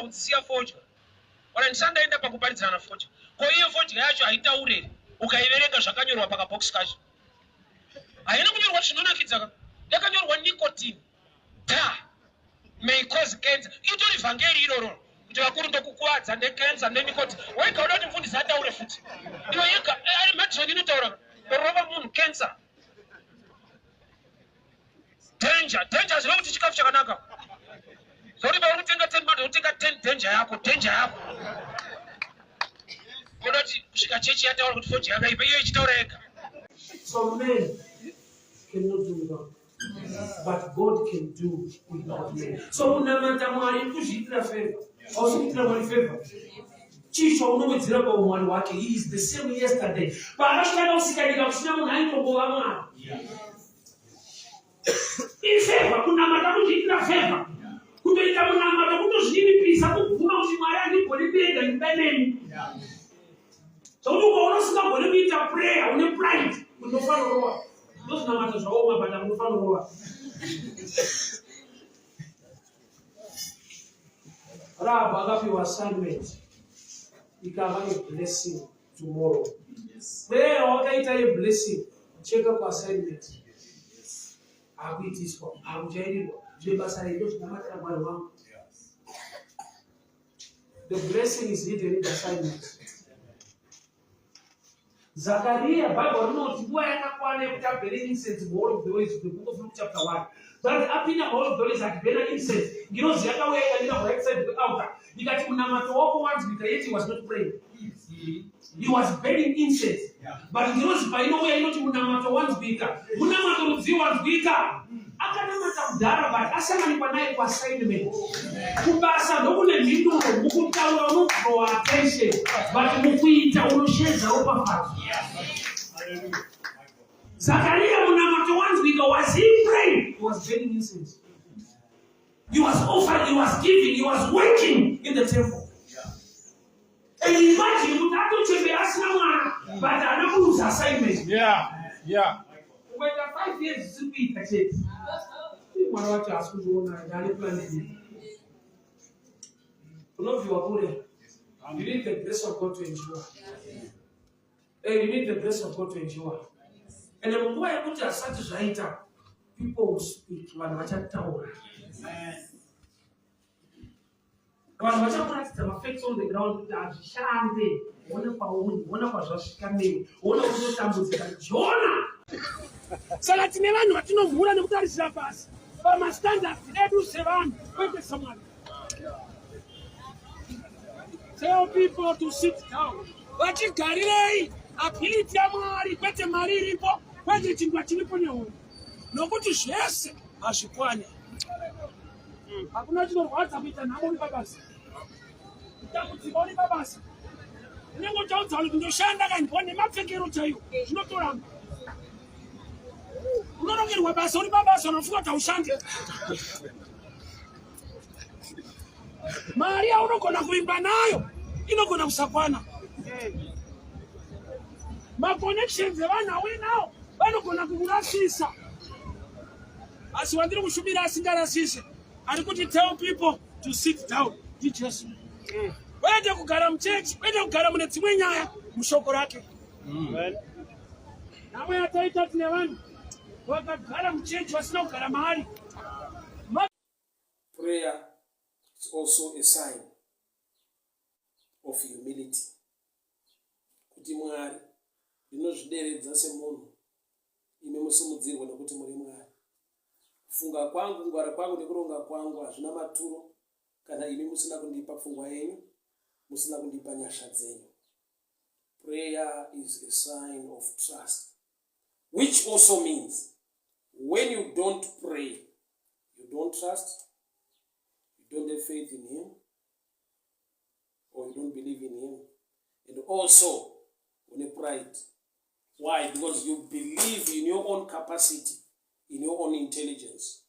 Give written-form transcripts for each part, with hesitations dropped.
pakudzisiya fodya. Wala ndisandaenda pakuparidzana fodya. Ko iyo fodya yacho haitaureri ukaiverenga zvakanyorwa pakabox kacho. Haina kunyorwa zvinonakidza. Yakanyorwa nicotine. May cause cancer. Itori vhangeri iroro. Kuti vakuru ndokukuwadza necancer nenicotine. Waigauda kuti mfundisi ataure futi. Iwe yega ari medicine inotaura rova munhu cancer. Danger zvino kuti chikafu chakanaka. Zori ba utenga 10 bado utenga 10 danger yako. Kodati kusvika chechi yataura kuti fodya yakaipa iyo ichitaura yega. So men cannot do without. But God can do without men. So unamata mwari kuzviitira favor. Ausikuitira mwari favor. Chisho unomwedzera paumwari wake. He is the same yesterday. Paakasvika usikadika kusina munhu aingombova mwari. Ifavor kunamata kuzviitira favor. Kutoita munamata kutozvinipisa kuguma kuti mwari andigoni kuenda ndibeneni. So unokuona usingagoni kuita prayer une pride unofana kurowa. Ndozinamata zvaoma bana unofana kurowa. Rahabhu akapiwa assignment ikava a blessing tomorrow. Prayer wakaita a blessing cheka kwa assignment. Akuitiswa akujairirwa zvebasa redu zvinamatira mwari wangu. The blessing is hidden in the assignment. Zachariah, Bible rinoti nguva yakakwana yekuti abhere incense muhall of the holies, the book of Luke chapter 1. But apinda hall of the holies akibhera incense, ngirozi yakauya ikandira right side of the altar. Ikati kunamato wako wanzwika, yet he was not praying. He was burning incense. But ngirozi painouya inoti munamato wanzwika. Munamato rudzi wanzwika. Akanamata kudhara but asanganyikwa naye kuassignment. Kubasa ndokune mhinduro mukutaura unodraw attention but mukuita unoshedza upafata. Zachariah munamato wanzwika, was he praying? He was burning incense. He was offering, he was giving, he was working in the temple. And imagine kuti atochembera asina mwana but haana kuruza assignment. When 5 years zikuita chete. Mwana wacho asikuona ndani plan. Unovyiwa kule. You need the grace of God to ensure. You need the grace of God to ensure. And munguva yekuti asati zvaita, people will speak, vanhu vachataura. Vanhu vachakuratidza mafacts on the ground kuti hazvishande. Ona pauri, ona kwazvasvika newe, ona unotambudzika. Jona! Saka tine vanhu vatinomhura nekutarisira pasi pamastandard edu sevanhu kwete samari. Tell people to sit down. Vachigarirei apiliti yaMwari kwete mari iripo kwete chingwa chiripo nehono. Nokuti zvese hazvikwani. Hakuna chinorwadza kuita nhamo uri pabasa. Kutambudzika uri pabasa. Unenge utaudza kuti ndoshanda kandibva nemapfekero chaiwo zvinotoramba. Unorongerwa basa uri pabasa unofunga kuti haushandi. Mari yaunogona kuimba nayo inogona kusakwana. Maconnections evanhu auri nawo vanogona kukurasisa. Asi wandiri kushumira asingarasise ari kuti tell people to sit down ndijesu. Wende kugara muchechi, wende kugara mune dzimwe nyaya mushoko rake. Namwe ataita tine vanhu vakagara muchechi vasina kugara mahari. Prayer is also a sign of humility. Kuti Mwari ndinozvideredza semunhu ime musimudzirwa nekuti muri Mwari. Kufunga kwangu, kungwara kwangu nekuronga kwangu hazvina maturo kana ime musina kundipa pfungwa yenyu, musina kundipa nyasha dzenyu. Prayer is a sign of trust, which also means when you don't pray, you don't trust, you don't have faith in Him, or you don't believe in Him. And also, on a pride. Why? Because you believe in your own capacity, in your own intelligence.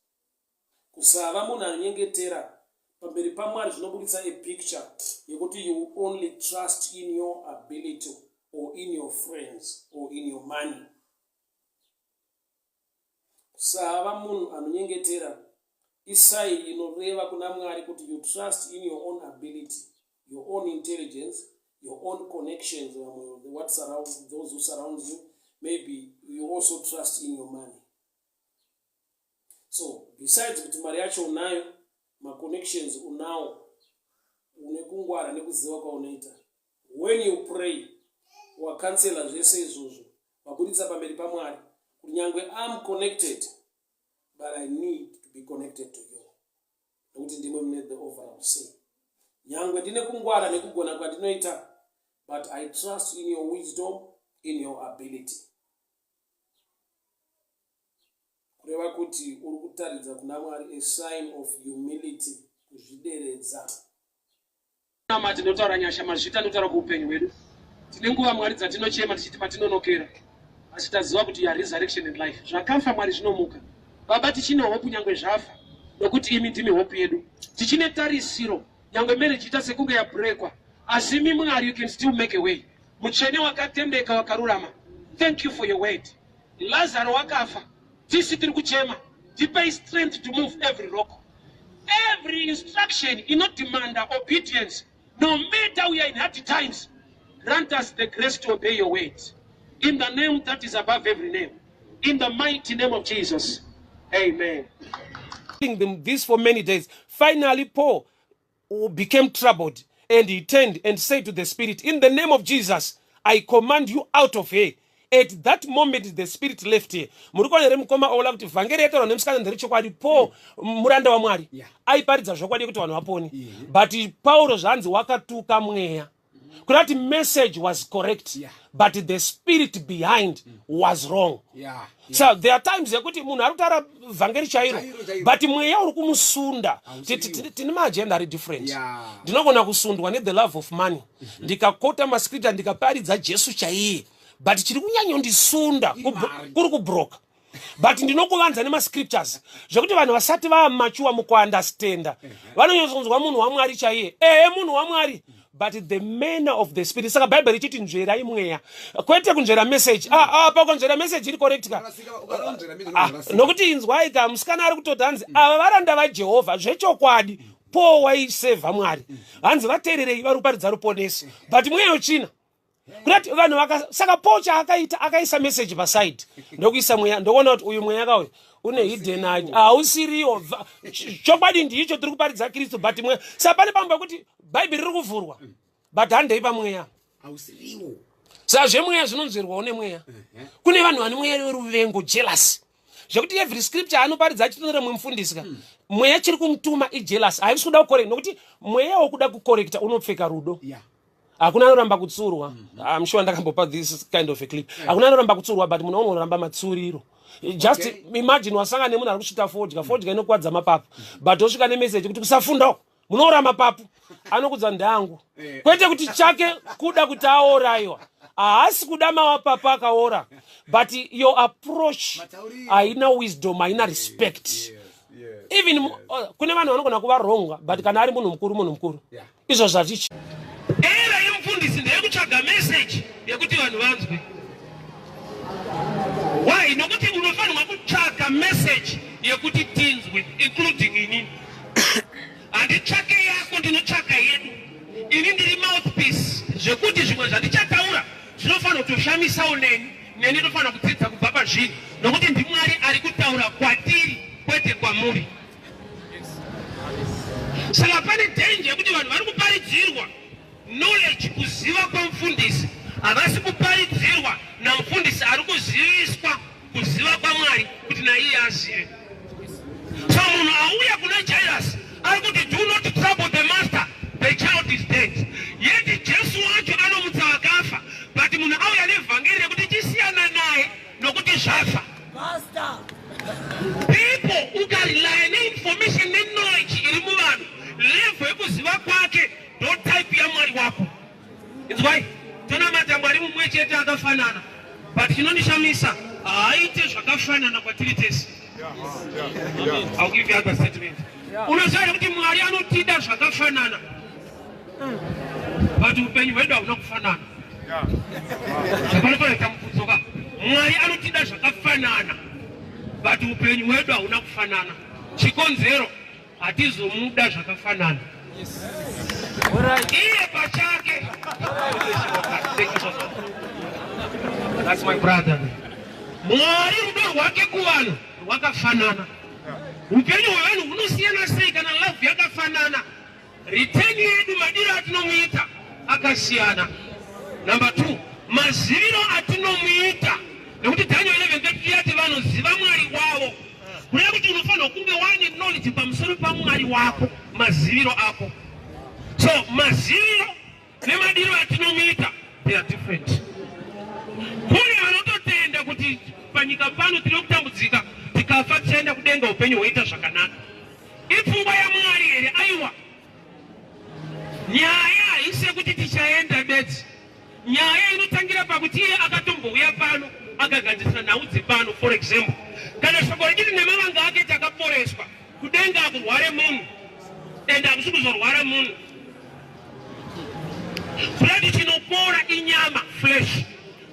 Kusava munhu anonyengetera pamberi paMwari zvinobudisa a picture yekuti you only trust in your ability or in your friends or in your money. Kusava munhu anonyengetera Isai inoreva kuna Mwari kuti you trust in your own ability, your own intelligence, your own connections, what surrounds those who surround you. Maybe you also trust in your money. So besides kuti mari yacho unayo, ma connections unawo, unekungwara nekuziva kwaunoita. When you pray, wakansela zvese izvozvo, wabuditsa pamberi paMwari, kuti nyangwe I'm connected, but I need to be connected to you. Nokuti ndimwe mune the overall say. Nyangwe ndine kungwara nekugona kwandinoita, but I trust in your wisdom, in your ability. Kureva kuti uri kutaridza kuna Mwari a sign of humility, kuzvideredza. Nama tinotaura nyasha mazvita notaura kuupenyu hwedu. Tine nguva Mwari dzatinochema tichiti patinonokera. Asi taziva kuti ya resurrection in life. Zvakafa Mwari zvinomuka. Baba tichine hope nyangwe zvafa. Nokuti imi ndimi hope yedu. Tichine tarisiro. Nyangwe marriage ita sekunge yabrekwa. Asi imi Mwari you can still make a way. Muchene wakatendeka wakarurama. Thank you for your word. Lazaro wakafa. Tisi tiri kuchema. Tipe strength to move every rock. Every instruction in not demand obedience. No matter we are in hard times, grant us the grace to obey your words. In the name that is above every name. In the mighty name of Jesus. Amen. This for many days. Finally, Paul became troubled and he turned and said to the spirit, in the name of Jesus, I command you out of here. At that moment, the spirit left here. Paul muranda wa Mwari aiparidza zvokwadi kuti vanhu vapone, but Paulo zvanzi wakatuka mweya. That message was correct, but the spirit behind was wrong. So there are times yekuti munhu ari kutaura vhangeri chairo, but mweya uri kumusunda. Tine maagenda ari different. Ndinogona kusundwa the love of money, ndikakota mascripture ndikaparidza Jesu chaiye, but chiri kunyanyondisunda kuri kubroka. But ndinokuvanza nemascriptures zvekuti vanhu vasati vamachuwa mukuandastenda vanonyatsokunzwa munhu waMwari chaiye, munhu waMwari, but the manner of the spirit. Saka Bible ichiti nzverai mweya, kwete kunzvera message. Pakunzvera message iri correct ka? Nokuti inzwai ka musikana ari kutoti hanzi ava varanda vaJehovha zvechokwadi, Paul waisevha Mwari, hanzi vateererei vari kuparidza ruponesi, but mweya uchina. Kurati vanhu saka Paul chaakaita akaisa message paside ndokuisa mweya. Ndokuona kuti uyu mweya kauyu une hidden age, hausiriwo. Chokwadi ndicho tiri kuparidza Kristu, but mweya saka pane pamba kuti Bible riri kuvhurwa, but handei pamweya hausiriwo. Saka zvemweya zvinonzverwawo nemweya. Kune vanhu vane mweya weruvengo, jealous, zvekuti every scripture anoparidza achitonere mumufundisi ka mweya chiri kumutuma ijealous, haisi kuda kucorrect, nokuti mweya wokuda kucorrecta unopfeka rudo. Hakuna anoramba kutsurwa. I'm sure ndakambopa this kind of a clip. Hakuna anoramba kutsurwa, but munhu unoramba matsuriro. Just imagine wasanga nemunhu ari kuchita fodya inokuwadza mapapu, but osvika nemessage kuti kusafunda munoora mapapu, anokudza ndangu. Kwete kuti chake kuda kuti aoraiwa, haasi kuda mapapu akaora, but your approach haina wisdom, haina respect. Even kune vanhu vanogona kuva wrong, but kana ari munhu mukuru izvo zvatichi era yemufundisi ndeyekutsvaga message yekuti vanhu vanzwe. Why? Nokuti unofanirwa kutsvaga message yekuti tinzwe, including inini. Handitsvake yako, ndinotsvaga yedu. Ini ndiri mouthpiece, zvekuti zvimwe zvandichataura zvinofanira kutoshamisawo neni ndinofanira kudzidza kubva pazviri, nokuti ndiMwari ari kutaura kwatiri kwete kwamuri. Saka pane danger yekuti vanhu vari kuparidzirwa knowledge, kuziva kwamufundisi, havasi kuparidzirwa namufundisi ari kuziviswa kuziva kwaMwari kuti naiye azive. So munhu auya kuna Jairus ari kuti do not trouble the master, the child is dead. Yet Jesu wacho anomutsa vakafa, but munhu auya nevhangeri rekuti chisiyana naye nokuti zvafa. People ukarely neinformation neknowledge iri muvanhu, level yekuziva kwake ndo type yaMwari wako. It's why tonamata Mwari mumwe chete akafanana, but chinondishamisa haaite zvakafanana kwatiri tese. I'll give you other statement. Unoziva kuti Mwari anotida zvakafanana, but upenyu hwedu hauna kufanana. Zvapanofanira mubvunzo ka Mwari anotida zvakafanana, but upenyu hwedu hauna kufanana. chikonzero hatizomuda zvakafanana. Iye pachake. That's my brother. Mwari rudo rwake kuvanhu rwakafanana. Upenyu hwevanhu hunosiyana sei kana love yakafanana. Return yedu madiro atinomuita akasiyana. Number 2, maziviro atinomuita. Nekuti Daniel 11:30 yati vanoziva Mwari wavo. Kureva kuti unofanira kunge wane knowledge pamusoro paMwari wako, maziviro ako. So maziviro nemadiro atinomuita they are different. Kune vanototenda kuti panyika pano tinokutambudzika tikafa tichaenda kudenga upenyu hwoita zvakanaka. Ipfungwa yaMwari here aiwa. Nyaya ise kuti tichaenda bedzi. Nyaya inotangira pakuti iye akatombouya pano akagadzisira nhau dzepano. For example, kana shoko richiti nemavanga ake takaporeswa kudenga akurware munhu ende akusi kuzorwara munhu. Kurati chinopora inyama, flesh.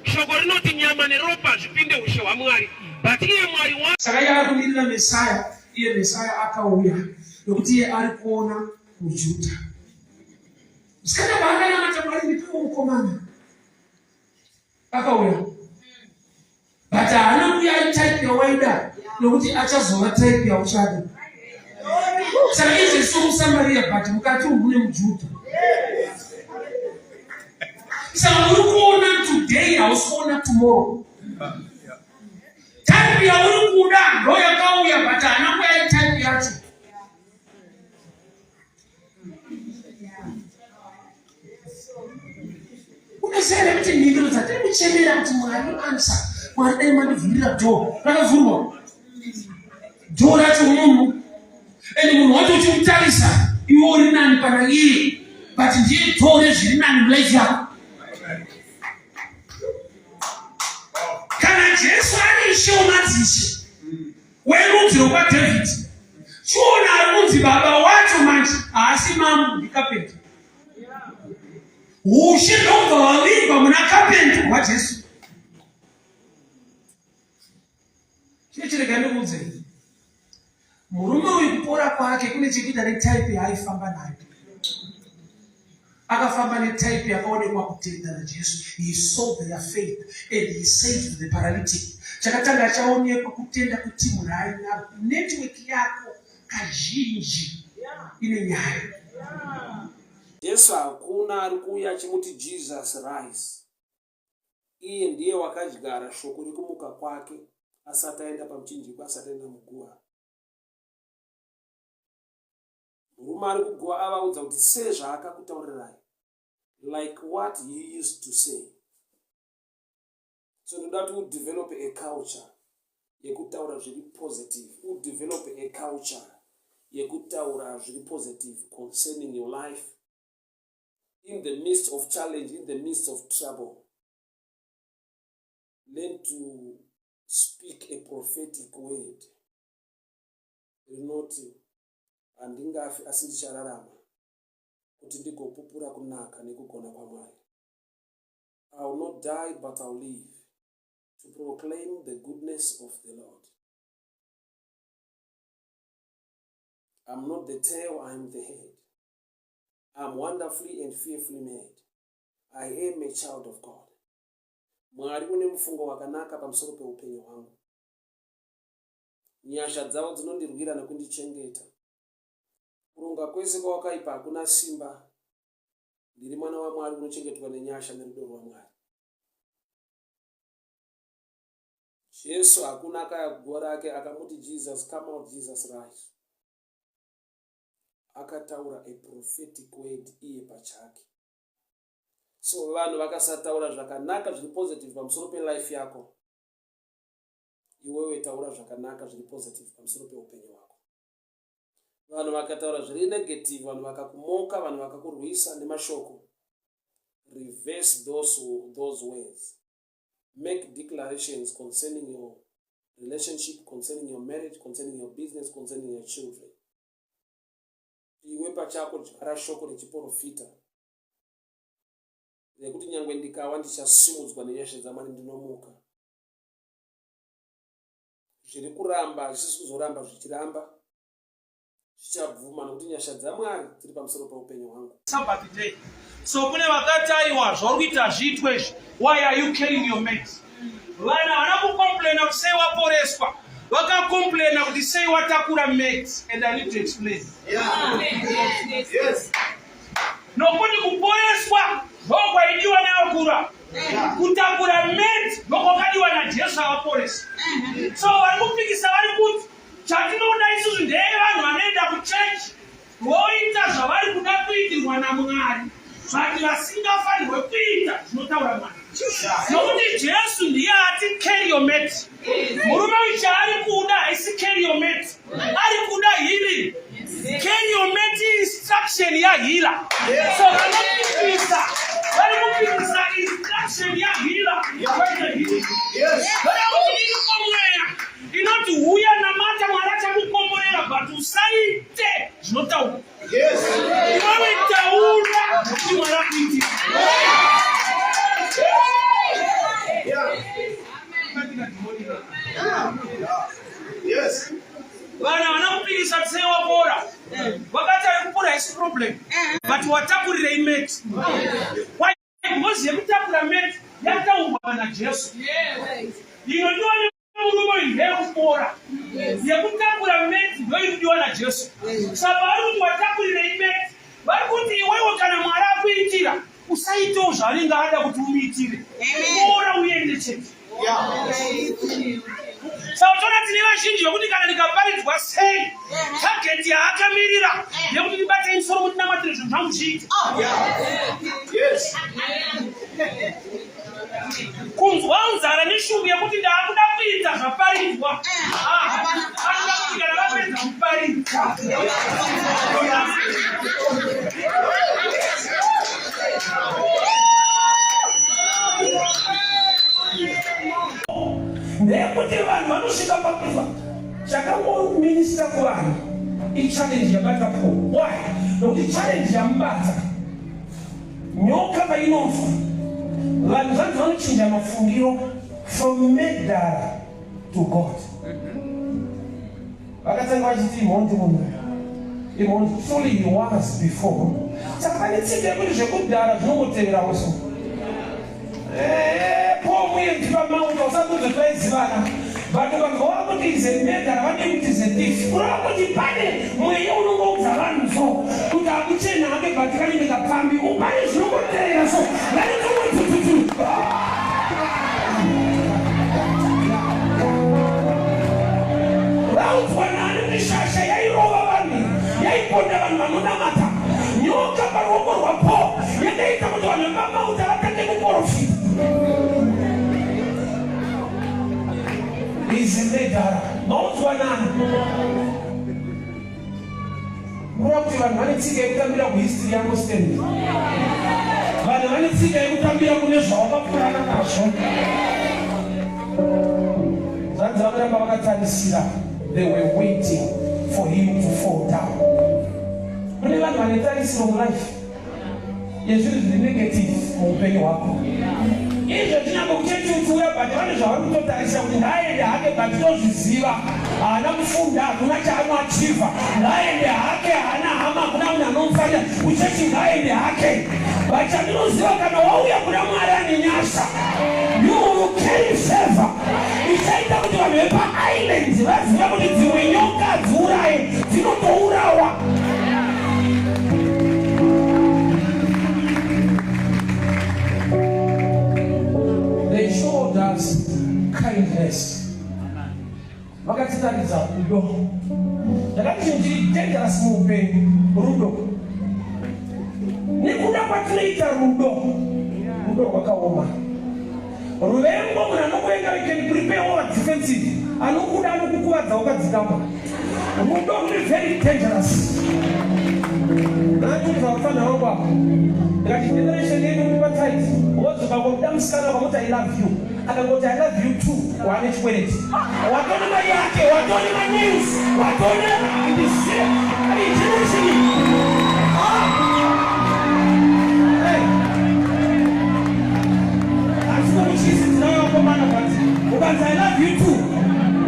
Shoko rinoti nyama neropa zvipinde ushe hwaMwari. But iye Mwari wa saka yakakumirira Mesaya, iye Mesaya akauya nokuti iye ari kuona muJudha. Sikana vakanamata Mwari ndipiwo mukomana akauya, but haana kuuya ari type yawaida nokuti achazova type yauchada. Saka ijesu muSamaria but mukati mune muJudha. Saka uri kuona today hausi kuona tomorrow. Type yauri kuda ndo yakauya but haana kuuya ari type yacho. Unasema kuti ndiro dzatiri kuchemera kuti Mwari answer. Mwari dai mandivhurira door. Rakavhurwa. Door racho munhu. Ende munhu wacho uchimutarisa iwe uri nani pana iye. But ndiye door rezviri nani life yako. Kana Jesu ari Ishe wamadzishe werudzi rwakwaDhavhidhi, chiona ari kunzi baba wacho manje haasi mambo ndikapenda. Ushe ndobva wavigwa muna kapenda waJesu. Chirega ndikuudze, murume uyu kupora kwake kune chekuita netype yaaifamba nayo. Akafamba netype yakaonekwa kutenda naJesu. He saw their faith and he said to the paralytic, chakatanga chaonekwa kutenda kuti munhu ari naro. Network yako kazhinji ine nyaya. Yesu hakuna ari kuuya achimuti Jesus rise. Iye ndiye wakadyara shoko rekumuka kwake asati aenda pamuchinjikwa, asati aenda muguva. Murume ari kuguva avaudza kuti sezvaakakutaurirai, like what he used to say. So ndoda kuti udevelop a culture yekutaura zviri positive. Udevelop a culture yekutaura zviri positive concerning your life. In the midst of challenge, in the midst of trouble, learn to speak a prophetic word. Rinoti handingafi asi ndichararama kuti ndigopupura kunaka nekugona kwaMwari. I will not die but I will live to proclaim the goodness of the Lord. I'm not the tail, I am the head. I'm wonderfully and fearfully made. I am a child of God. Mwari une mufungo wakanaka pamusoro peupenyu hwangu. Nyasha dzavo dzinondirwira nekundichengeta. Kurunga kwese kwawakaipa hakuna simba. Ndiri mwana waMwari unochengetwa nenyasha nerudo rwaMwari. Jesu hakuna akayagwa rake akamuti Jesus, come out Jesus rise. Akataura a prophetic word iye pachake. So vanhu vakasataura zvakanaka zviri positive pamusoro pelife yako, iwewe taura zvakanaka zviri positive pamusoro peupenyu hwako. Vanhu vakataura zviri negative, vanhu vakakumoka, vanhu vakakurwisa nemashoko, reverse those words. Make declarations concerning your relationship, concerning your marriage, concerning your business, concerning your children. Iwe pachako dyara shoko rechiprofita rekuti nyangwe ndikawa ndichasimudzwa nenyasha dzaMwari ndinomuka. Zviri kuramba zvisisi kuzoramba zvichiramba. zvichabvuma nokuti nyasha dzaMwari dziri pamusoro paupenyu hwangu. Sabbath day. So kune vakataiwa zvauri kuita zviitwe izvi. Why are you killing your mates? Vana havana kucomplaina kuti sei waporeswa. Vakacomplaina kuti sei watakura mates. And I need to explain. Yes. Nokuti kuporeswa ndokwaidiwa neakura. Kutakura mates ndokwakadiwa naJesu avaporesa. So vari kupikisa vari kuti chatinoda isusu ndevanhu vanoenda kuchechi voita zvavari kuda kuitirwa naMwari, vati vasingafanirwe kuita zvinotaura Mwari. Nokuti Jesu ndiye ati carry your mate. Murume uyu chaari kuda haisi carry your mate, ari kuda healing. Carry your mate instruction yahealer. So vanopikisa vari kupikisa instruction yahealer. Varakuti iriko mweya inoti huya namata Mwari achakukomborera, but usaite zvinotaura. Iwewe taura kuti Mwari akuitira. Vana vanopikisa sei wapora. Vakati ari kupora haisi problem, but watakurira imate. Why? Because yekutakura mate yataurwa naJesu. Inodiwa nemurume ndeyekupora. Yekutakura mate ndoinodiwa naJesu. Saka vari kuti watakurira imate, vari kuti iwewe kana Mwari akuitira usaitewo zvaringa ada kuti umuitire. Pora uende chete. Saka tona tine vazhinji vokuti kana ndikaparidzwa sei tageti yaakamirira nekuti ndibate musoro kuti namatire zvinhu zvangu zviite. Kunzwa nzara neshungu yekuti ndaakuda kuita zvaparidzwa. Anoda kuti kana vapedza kuparidza ndekuti vanhu vanosvika pakufa chakamominista kuvanhu ichallenge yabata Paul. Why? Nokuti challenge yamubata nyoka painofa vanhu vanzi vanochinja mafungiro from murder to God. Vakatanga vachiti imhondi munhu imhondi truly he was before. Saka pane tsika yekuti zvekudhara zvinongotevera so pomuyendipa mauta usakuzotwaizivana vanhu vakawa kuti ize murder vane kuti ize thief. Kurava kuti pane mweya unongoudza vanhu so kuti hakuchena hake but kanenge kapambi upane zvinongotevera so vanengotututu. Raudzwa nani mishasha yairova vanhu yaiponda vanhu vanonamata nyoka paruoko rwapo yakaita kuti vanhu vepamauta vatange kuprofita. Izimedara maudzwa nani kurava kuti vanhu vane tsika yekutambira kuhistory yangu stand. Vanhu vane tsika yekutambira kune zvavakapurana nazvo. Zvanzi vakaramba vakatarisira. They were waiting for him to fall down. Kune vanhu vanetarisiro mulife yezvinhu zviri negative muupenyu hwako. Izvo tinyange kuchechuchuya but vane zvavari kutotarisa kuti ndaende hake but tozviziva haana kufunda hakuna chaanoachivha. Ndaende hake haana hama hakuna munhu anomufarira uchechi ngaende hake. But chandinoziva kana wauya kuna Mwari ane nyasha you will carry favor. Ichaita kuti vanhu vepaisland vaziva kuti dzimwe nyoka dziuraye dzinotourawa. They showed us kindness. Vakatitaridza rudo. Ndakati chiri dangerous muupenyu rudo. Nekuda kwatinoita rudo rwakaoma. Ruvengo munhu anokuenga we can prepare all defensive. Anokuda anokukuvadza wakadzikama. Rudo ruri very dangerous. Nakuti vafana vangu apa ndikati generation yedu muri patight wodzoka komuda musikana vamuti I love you akangoti I love you too wane chikwereti watone mai yake watone manews watone ndise ari generation asiko muchisi tinayokomana pati ukanzi I love you too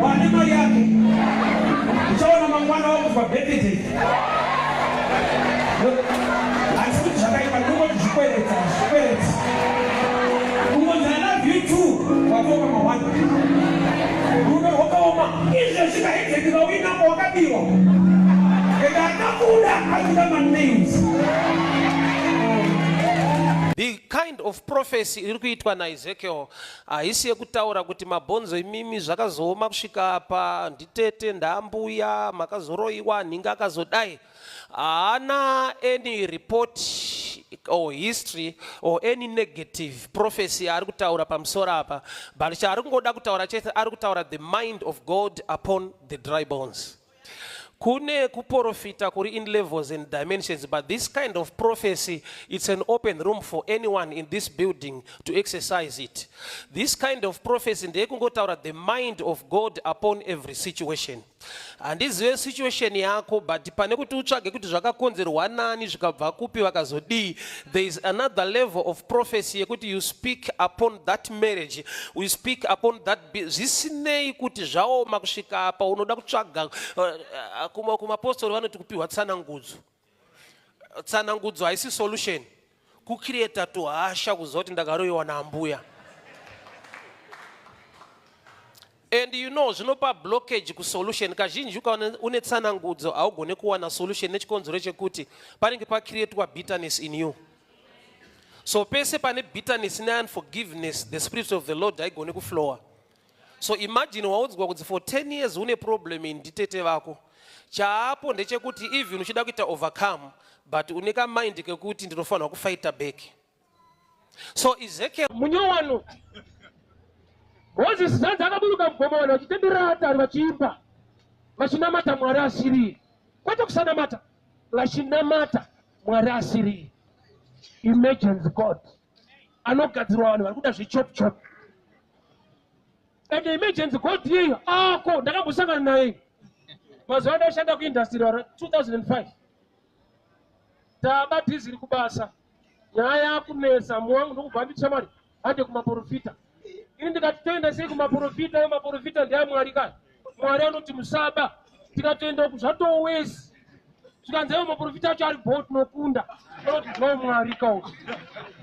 wane mai yake uchaona mangwana wako pa birthday zikaedzekeka uinako wakadiwa ekanakuda azina manames. The kind of prophecy iri kuitwa naEzekiel haisi yekutaura kuti mabhonzo imimi zvakazooma kusvika apa, nditete ndambuya makazoroiwa nhingi akazodai. Haana any report or history or any negative prophecy ari kutaura pamusoro apa, but chaari kungoda kutaura chete ari kutaura the mind of God upon the dry bones. Kune kuprofita kuri in levels and dimensions, but this kind of prophecy, it's an open room for anyone in this building to exercise it. This kind of prophecy, ndeyekungotawura the mind of God upon every situation. And this is situation yako, but pane kuti utsvage kuti zvakakonzerwa nani zvikabva kupi vakazodii, there is another level of prophecy yekuti you speak upon that marriage, we speak upon that zvisinei kuti zvaoma kusvika apa unoda kutsvaga kumapostori vanoti kupiwa tsanangudzo. Tsanangudzo haisi solution, kucreata tuhasha kuzoti ndakaroiwa naambuya. And you know, zvinopa blockage ku solution. Kazhinji ukaona une tsanangudzo haugone kuwana solution nechikonzero chekuti panenge pacreatwa bitterness in you. So pese pane bitterness ne unforgiveness, the spirit of the Lord haigone kuflowa. So imagine waudzwa kuti for 10 years une problem nditete vako. Chaapo ndechekuti even uchida kuita overcome, but uneka mind kekuti ndinofanira kufighta back. So Ezekiel munyowano Moses zanza akaburuka mgomona chitendera hatari vachiimba vachinamata Mwari asiri. Kwete kusanamata vachinamata Mwari asiri. Imagine God anogadzirwa vanhu vari kuda zvichop chop. And imagine God iyeyo ako ndakambosangana naye mazuva anoshanda kuindustry 2005. Taba dhiziri kubasa nyaya yakunesa muwangu ndokubvambitsa mari hande kumaprofita. Ini ndikatoenda sei kumaprofita, maprofita ndiye Mwari kai. Mwari anoti musaba. Tikatoenda kuzvatowezi. Tikanzaiwa maprofita acho ari bot nokunda. Anoti ndiye Mwari kai.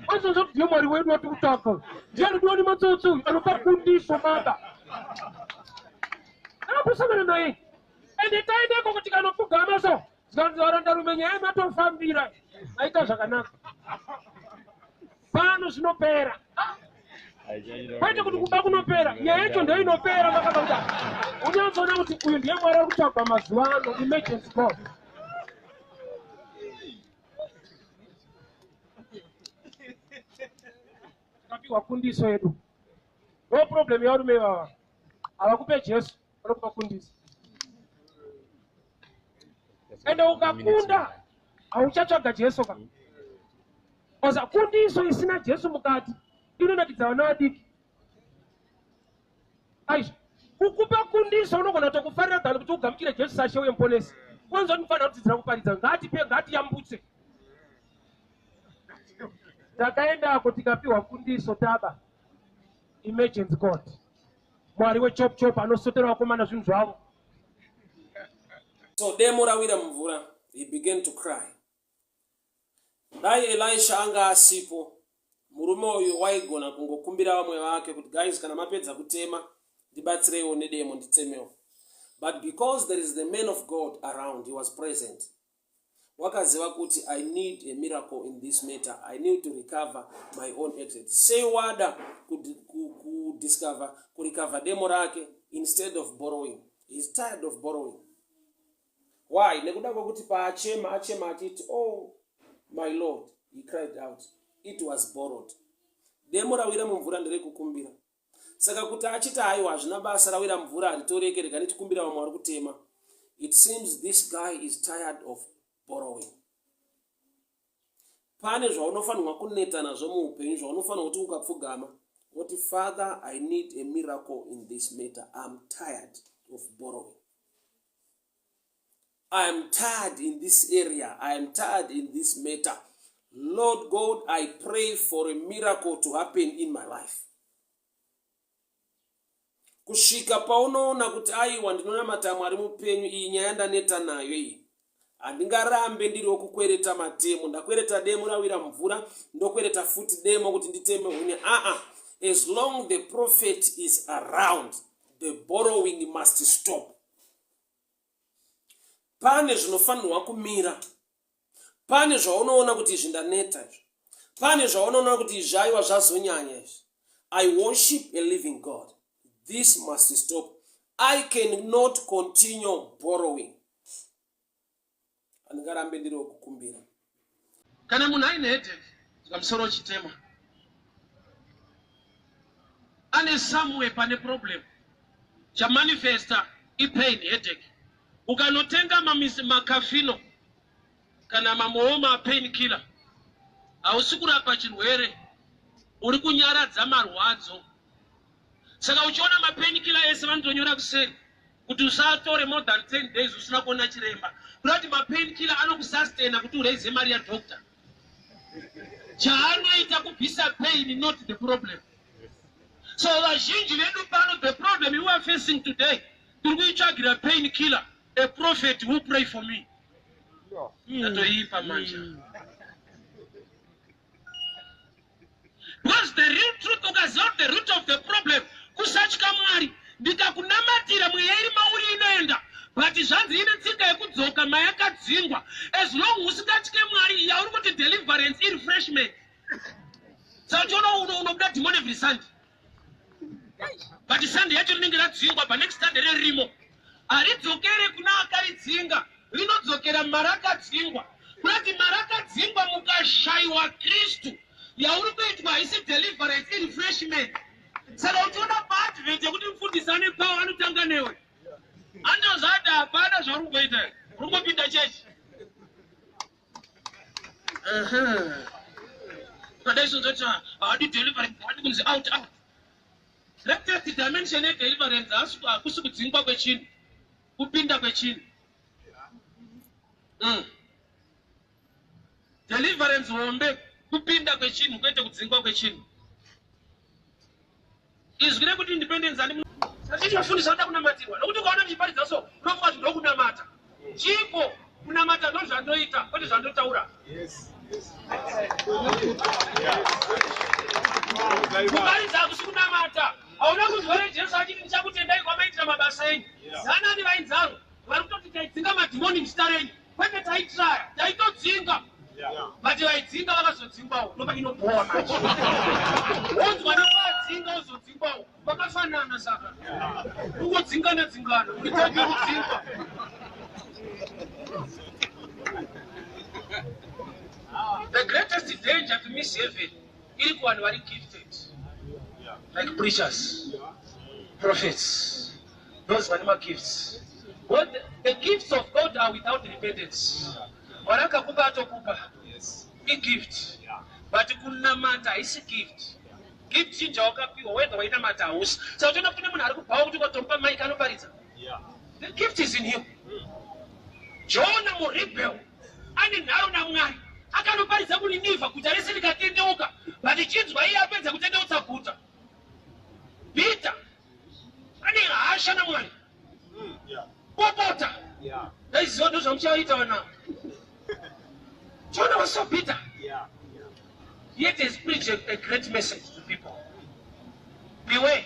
Anzonzo ndiye Mwari wedu watikutaka. Ndiye anodiwa ni matsotso anopa kundiso baba. Anaposangana naye. Ende taendeko kuti kanopfugama so. Tikanzi varandarume nyaya matofambira. Aita zvakanaka. Pano zvinopera. Kwete kuti kuba kunopera, nyaya yacho ndiyo inopera makabanga. Unyanzona kuti uyu ndiye Mwari ari kutsvagwa mazuva ano, imagine God. Tikapiwa kundiso yedu. No problem yarume ivava. Havakupe Jesu, vanokupa kundiso. Ende ukakunda, hauchatsvaga Jesu ka. Oza kundiso isina Jesu mukati. Inonakidza vana vadiki. Aisha, kukupa kundiso unogona kutokufarira dhani kuti ugamukire Jesu sashe uye muponesi. Kwanza unofanira kudzidzira kuparidza ngatipe ngatiyambutse. Takaendako tikapiwa kundiso taba. Imagine God. Mwari wechop chop anosotera vakomana zvinhu zvavo. So demo rawira mvura, he began to cry. Dai Elisha anga asipo, murume uyu waigona kungokumbira vamwe vake kuti guys kana mapedza kutema ndibatsireiwo nedemo nditemewo. But because there is the man of God around, he was present. Wakaziva kuti I need a miracle in this matter. I need to recover my own exit. Say wada ku recover demo rake instead of borrowing. He's tired of borrowing. Why? Nekuda kwokuti paachema achiti, oh my Lord, he cried out. It was borrowed. Demo rawira mumvura ndere kukumbira. Saka kuti achita haiwa hazvina basa rawira mvura haritoreke rega nechikumbira vamwe vari kutema. It seems this guy is tired of borrowing. Pane zvaunofanirwa kuneta nazvo muupenyu zvaunofanirwa kuti ukapfugama. What Father, I need a miracle in this matter. I'm tired of borrowing. I am tired in this area. I am tired in this matter. Lord God, I pray for a miracle to happen in my life. Kusvika paunoona kuti aiwa ndinonamata Mwari mupenyu, iyi nyaya ndaneta nayo iyi. Handingarambe ndiriwo kukwereta matemo. Ndakwereta demo rawira mvura, ndokwereta futi demo kuti nditeme huni. As long the prophet is around, the borrowing must stop. pane zvinofanirwa kumira, pane zvaunoona kuti izvi ndaneta izvi, pane zvaunoona kuti izvi aiwa zvazonyanya izvi. I worship a living God. This must stop. I cannot continue borrowing. Andingarambe ndiri kukumbira. Kana munhu aine headache pamusoro chitema, ane somewhere pane problem chamanifesta ipain headache, ukanotenga makafino kana mamooma pain killer, hausi kurapa chirwere, uri kunyaradza marwadzo. Saka uchiona mapain killer ese vanotonyora kuseri kuti usatore more than 10 days usina kuona chiremba, kuti mapain killer anokusustaina kuti ureize mari yadoctor. Chaanoita kubvisa pain, not the problem. So vazhinji vedu pano, the problem you are facing today, tiri kuitsvagira pain killer, a prophet who pray for me. Ndatoipa manje. Because the real truth, ukaziva the root of the problem, kusatya Mwari, ndikakunamatira mweya iri mauri inoenda, but zvanzi ine tsika yekudzoka mayakadzingwa. As long usingatye Mwari, yauri kuti deliverance iri refreshment. Saka uchiona unobuda demon every Sunday, but Sunday yacho rinenge radzingwa, but next Sunday ririmo. Haridzokere kuna akaridzinga, rinodzokera marakadzingwa. Kuti marakadzingwa mukashaiwa Kristu, yauri kuitwa haisi deliverance iri refreshment. Saka uchiona paadvent yekuti mufundisane pawo anotanga newe, anozati hapana zvauri kuita, uri kupinda chechi. Kadaisonzoti haadi deliverance, haadi kunzi out. Greatest dimension yedeliverance hakusi kudzingwa kwechinhu, kupinda kwechinhu. Deliverance hombe kupinda kwechinhu, kwete kudzingwa kwechinhu. Izwi rekuti independence ani sachifundisa kuti kunamatirwa, nokuti ukaona muchiparidza so unofunga kuti ndokunamata. Chipo kunamata ndozvandoita, kwete zvandotaura. Kuparidza hakusi kunamata. Hauna kuzvore Jesu achiti ndichakutendai kwamaitira mabasa enyu. Zanani vainzaro vari kutoti taidzinga madhimoni muzita renyu, kwete taitraya, taitodzinga. But vaidzinga vakazodzingwawo, ndopa inobowa macho. Wonzwa navadzinga uzodzingwawo, vakafanana saka. Kungodzingana-dzingana, uitaki kudzingwa. The greatest danger to miss heaven iri kuvanhu vari gifted, like preachers, prophets, those vane magifts. The gifts of God are without repentance. Warakakupa atokupa, a gift, but kunamata is a gift. Gift chinja wakapiwa whether wainamata hausi. So uchiona kuti munhu ari kubhawa kuti ukatomba maiki anoparidza. The gift is in him. Jona murebel ane nharo naMwari, akanoparidza kuNinevha guta rese rikatendeuka, but chinzwa iye apedza kutendeutsa guta. Peter ane hasha naMwari, popota. Ndaiziva ndo zvamuchaita wana. Jonah was so bitter. Yet he's preached a great message to people. Beware.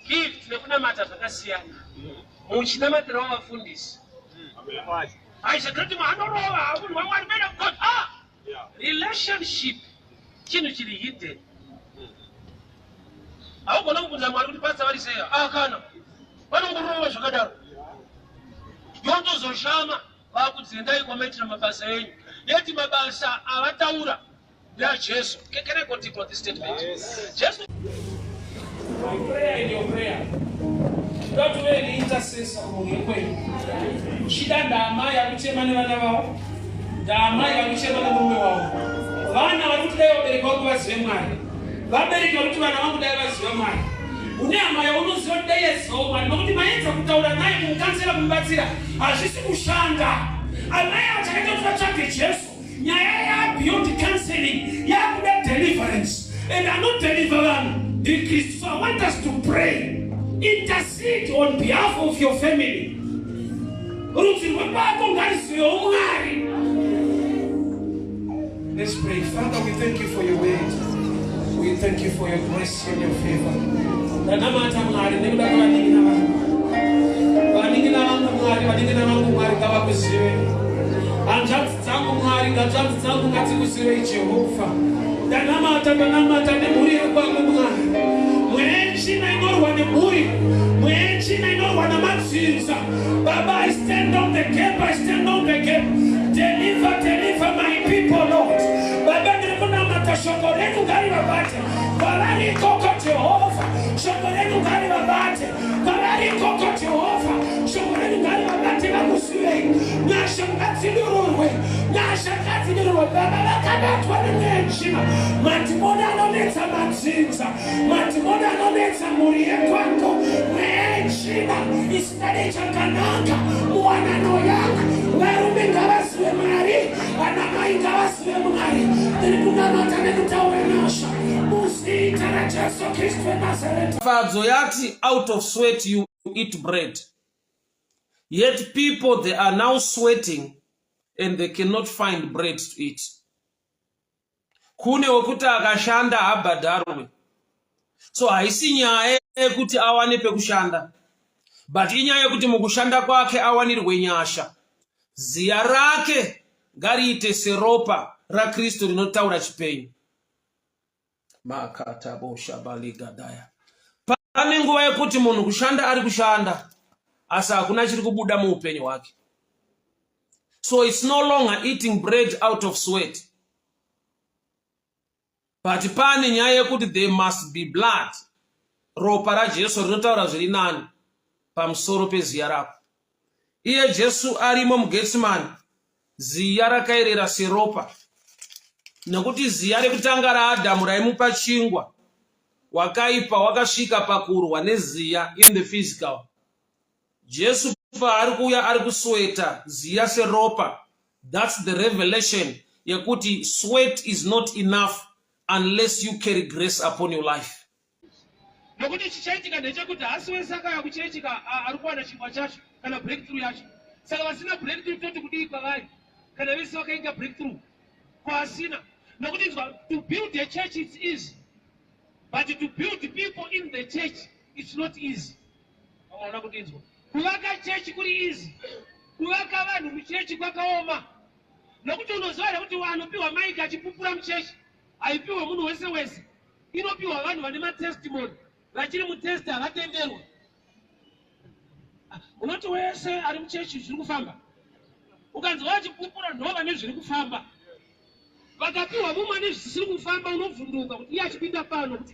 Gift nekunamata zvakasiyana. Muchinamatira wavafundisi. Aisha great man, man of God. Relationship chinhu chiri hidden. Haugona kubvunza Mwari kuti pastor variseya. Kana. Vanongorova zvakadaro. Yondozoshama vakudzendai kwamaitira mabasa enyu. Yeti mabasa avataura naJesu. Can I continue on this statement? Just my prayer and your prayer. Don't do any intercessor among your way. Shida ndama ya kuchema na wana wao. Ndama ya kuchema na mume wao. Wana walikuwa wabereka wako waziwe Mwari. Wabereka walikuwa wana wangu dai waziwe Mwari. Unyama ya unuzi yote yeso Mwari. Makuti mayenza kutaura naye kumkansela kumbatira. Ashisi kushanda. Anaya atakaita kufachake Jesu. Nyaya ya beyond counseling. Ya kuda deliverance. And I'm not delivering the Christ. So I want us to pray. Intercede on behalf of your family. Let's pray. Father, we thank you for your word. We thank you for your grace and your favor. Mwari, vadingina vangu Mwari ngavakuzive. Hanzvadzi dzangu Mwari, hanzvadzi dzangu ngatikuzive Jehovha. Ndanamata nemhuri iri kwangu Mwari. Mwenchina inorwa nemhuri, mwenchina inorwa namadzinza. Baba, I stand on the gap, I stand on the gap. Deliver my people, Lord. Baba, ndirikunamata shoko renyu ngarivabate. Kwavari ikoko Jehovha, shoko renyu ngarivabate. Kwavari ikoko Jehovha, shoko renyu ngarivabate vakusivei. Nyasha ngadzidirurwe, nyasha ngadzidirurwe. Baba, vakabatwa nemwenchina. Madhimoni anonetsa madzinza, madhimoni anonetsa mhuri yekwako. Mwenchina isingadei chakanaka muwanano yako. Varume ngavazive Mwari, vanamai ngavazive Mwari. Ndiri kunamata nekutaura nyasha muzita raJesu Kristu weNazareti. Fadzo yati, out of sweat you eat bread. Yet people, they are now sweating and they cannot find bread to eat. Kune wekuti akashanda habhadharwe. So haisi nyaya yekuti awane pekushanda, but inyaya yekuti mukushanda kwake awanirwe nyasha. Ziya rake ngariite seropa raKristu rinotaura chipenyu. Makatabosha baligadaya. Pane nguva yekuti munhu kushanda ari kushanda, asi hakuna chiri kubuda muupenyu hwake. So it's no longer eating bread out of sweat. But pane nyaya yekuti there must be blood. Ropa raJesu rinotaura zviri nani pamusoro peziya rako. Iye Jesu arimo muGetsemani, ziya rakaerera seropa. Nekuti ziya rekutanga raAdhamu raimupa chingwa, wakaipa wakasvika pakurwa neziya in the physical. Jesu paari kuuya ari kusweta ziya seropa. That's the revelation yekuti sweat is not enough unless you carry grace upon your life. Nokuti chichaitika ndechekuti hasi wese akauya kuchaitika ari kuwana chingwa chacho kana breakthrough yacho. Saka vasina breakthrough toti kudii kwavari kana vese vakainga breakthrough kwasina. Nokuti to build a church it's easy, but to build people in the church it's not easy. Vamaona kuti inzwa kuvaka church kuri easy, kuvaka vanhu muchechi kwakaoma. Nokuti unoziva kuti anopiwa maiki achipupura muchechi haipiwe munhu wese wese, inopiwa vanhu vane matestimony vachiri mutesti havatenderwa. Unoti wese ari muchechi zviri kufamba, ukanzwa vachipupura ndo vane zviri kufamba. Vakapiwa mumwe nezvisiri kufamba unovhunduka kuti iye achipinda pano kuti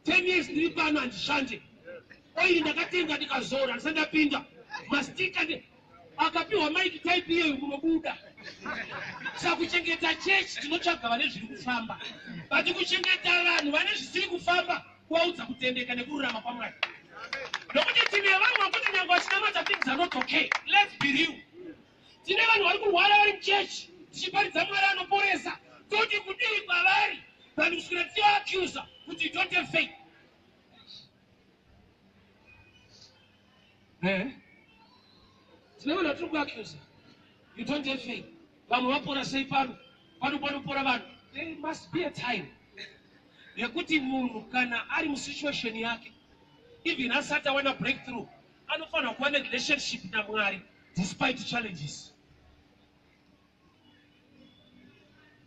10 years ndiri pano handishande, oiri ndakatenga ndikazora ndisandapinda mastika. Akapiwa maiki type iyeyo munobuda. Saka kuchengeta chechi tinotsvaga vane zviri kufamba, but kuchengeta vanhu vane zvisiri kufamba kuvaudza kutendeka nekururama kwaMwari. Nokuti tine vanhu vakuti nyange vachinamata things are not okay. Let's be real. Tine vanhu vari kurwara vari muchechi tichiparidza Mwari anoporesa, toti kudii kwavari vanhu kuswera tichivaaccusa kuti you don't have faith. Tine vanhu vatiri kuaccusa you don't have faith. Vanhu vapora sei pano panopora vanhu. There must be a time yekuti munhu kana ari musituation yake, even asati awana breakthrough, anofanira kuva relationship naMwari despite challenges.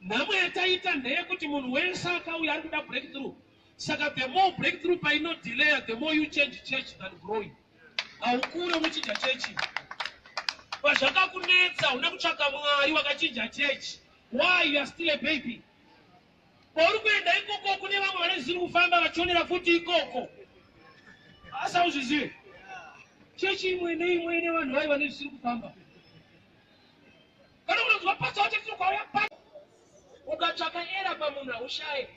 Namwe yataita ndeyekuti munhu wese akauya ari kuda breakthrough. Saka the more breakthrough paino delay, the more you change church than growing. Haukure muchinja chechi. Pazvakakunetsa una kutsvaka Mwari wakachinja chechi. Why you are still a baby? Uri kuenda ikoko kune vamwe vane zviri kufamba vachionera futi ikoko. Asa uzvizive. Chechi imwe neimwe ine vanhu vayo vane zviri kufamba. Kana unonzwa pastor wati tiri kwauya pa ukatsvaka era pamunhu haushaye.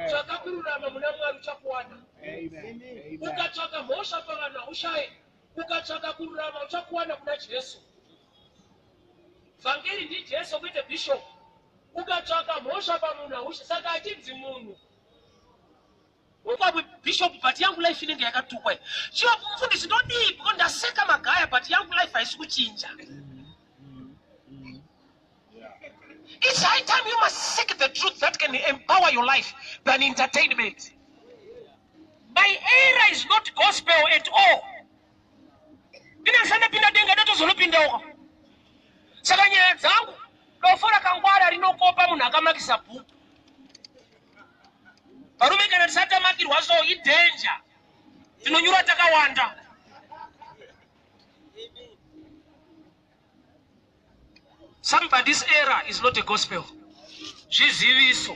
Tsvaka kururama muna Mwari uchakuwana. Ukatsvaka mhosva pavanhu haushaye. Ukatsvaka kururama uchakuwana kuna Jesu. Vhangeri ndiJesu kuite bishop. Ukatsvaka mhosva pamunhu haushaye. Saka achinzi munhu ukabwe bishop but yangu life inenge yakatukwa. Chiwa mufundisi ndodii because ndaseka magaya but yangu life haisi kuchinja. It's high time you must seek the truth that can empower your life than entertainment. My era is not gospel at all. ina sandapinda denga datozolopinda uka saka nyaya dzangu dofora kangwara rinokopa munhu akamakisa bhuku varume kana tisatamakirwa so idenja tinonyura takawanda. Somebody's error is not a gospel. Zviziviso.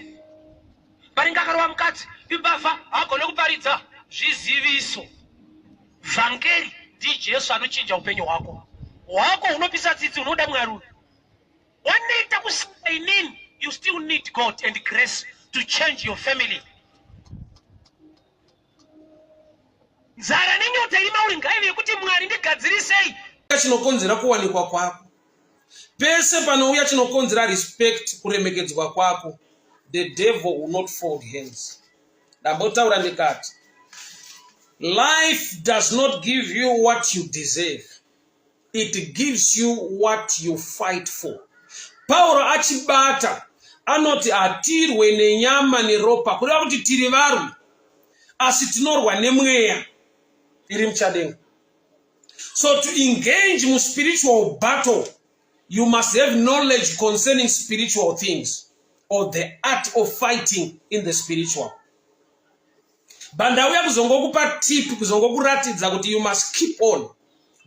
Paringakarwa mukadzi ibafa agone kuparidza zviziviso. Vhangeri ndiJesu anochinja upenyu hwako. Hwako hunopisa tsitsi unoda Mwari. Wanoita kusika inini, you still need God and grace to change your family. Nzara nenyota irima uri ngaive yekuti Mwari ndigadzirisei. Chinokonzera kuwanikwa kwako. Pese panouya chinokonzera respect kuremekedzwa kwako, the devil will not fold hands. Ndabotaura ndikati, life does not give you what you deserve. It gives you what you fight for. Paulo achibata anoti atirwe nenyama neropa kureva kuti tiri varume asi tinorwa nemweya iri muchadenga. So to engage in spiritual battle, you must have knowledge concerning spiritual things or the art of fighting in the spiritual. Bandauya kuzongokupa tip kuzongokuratidza kuti you must keep on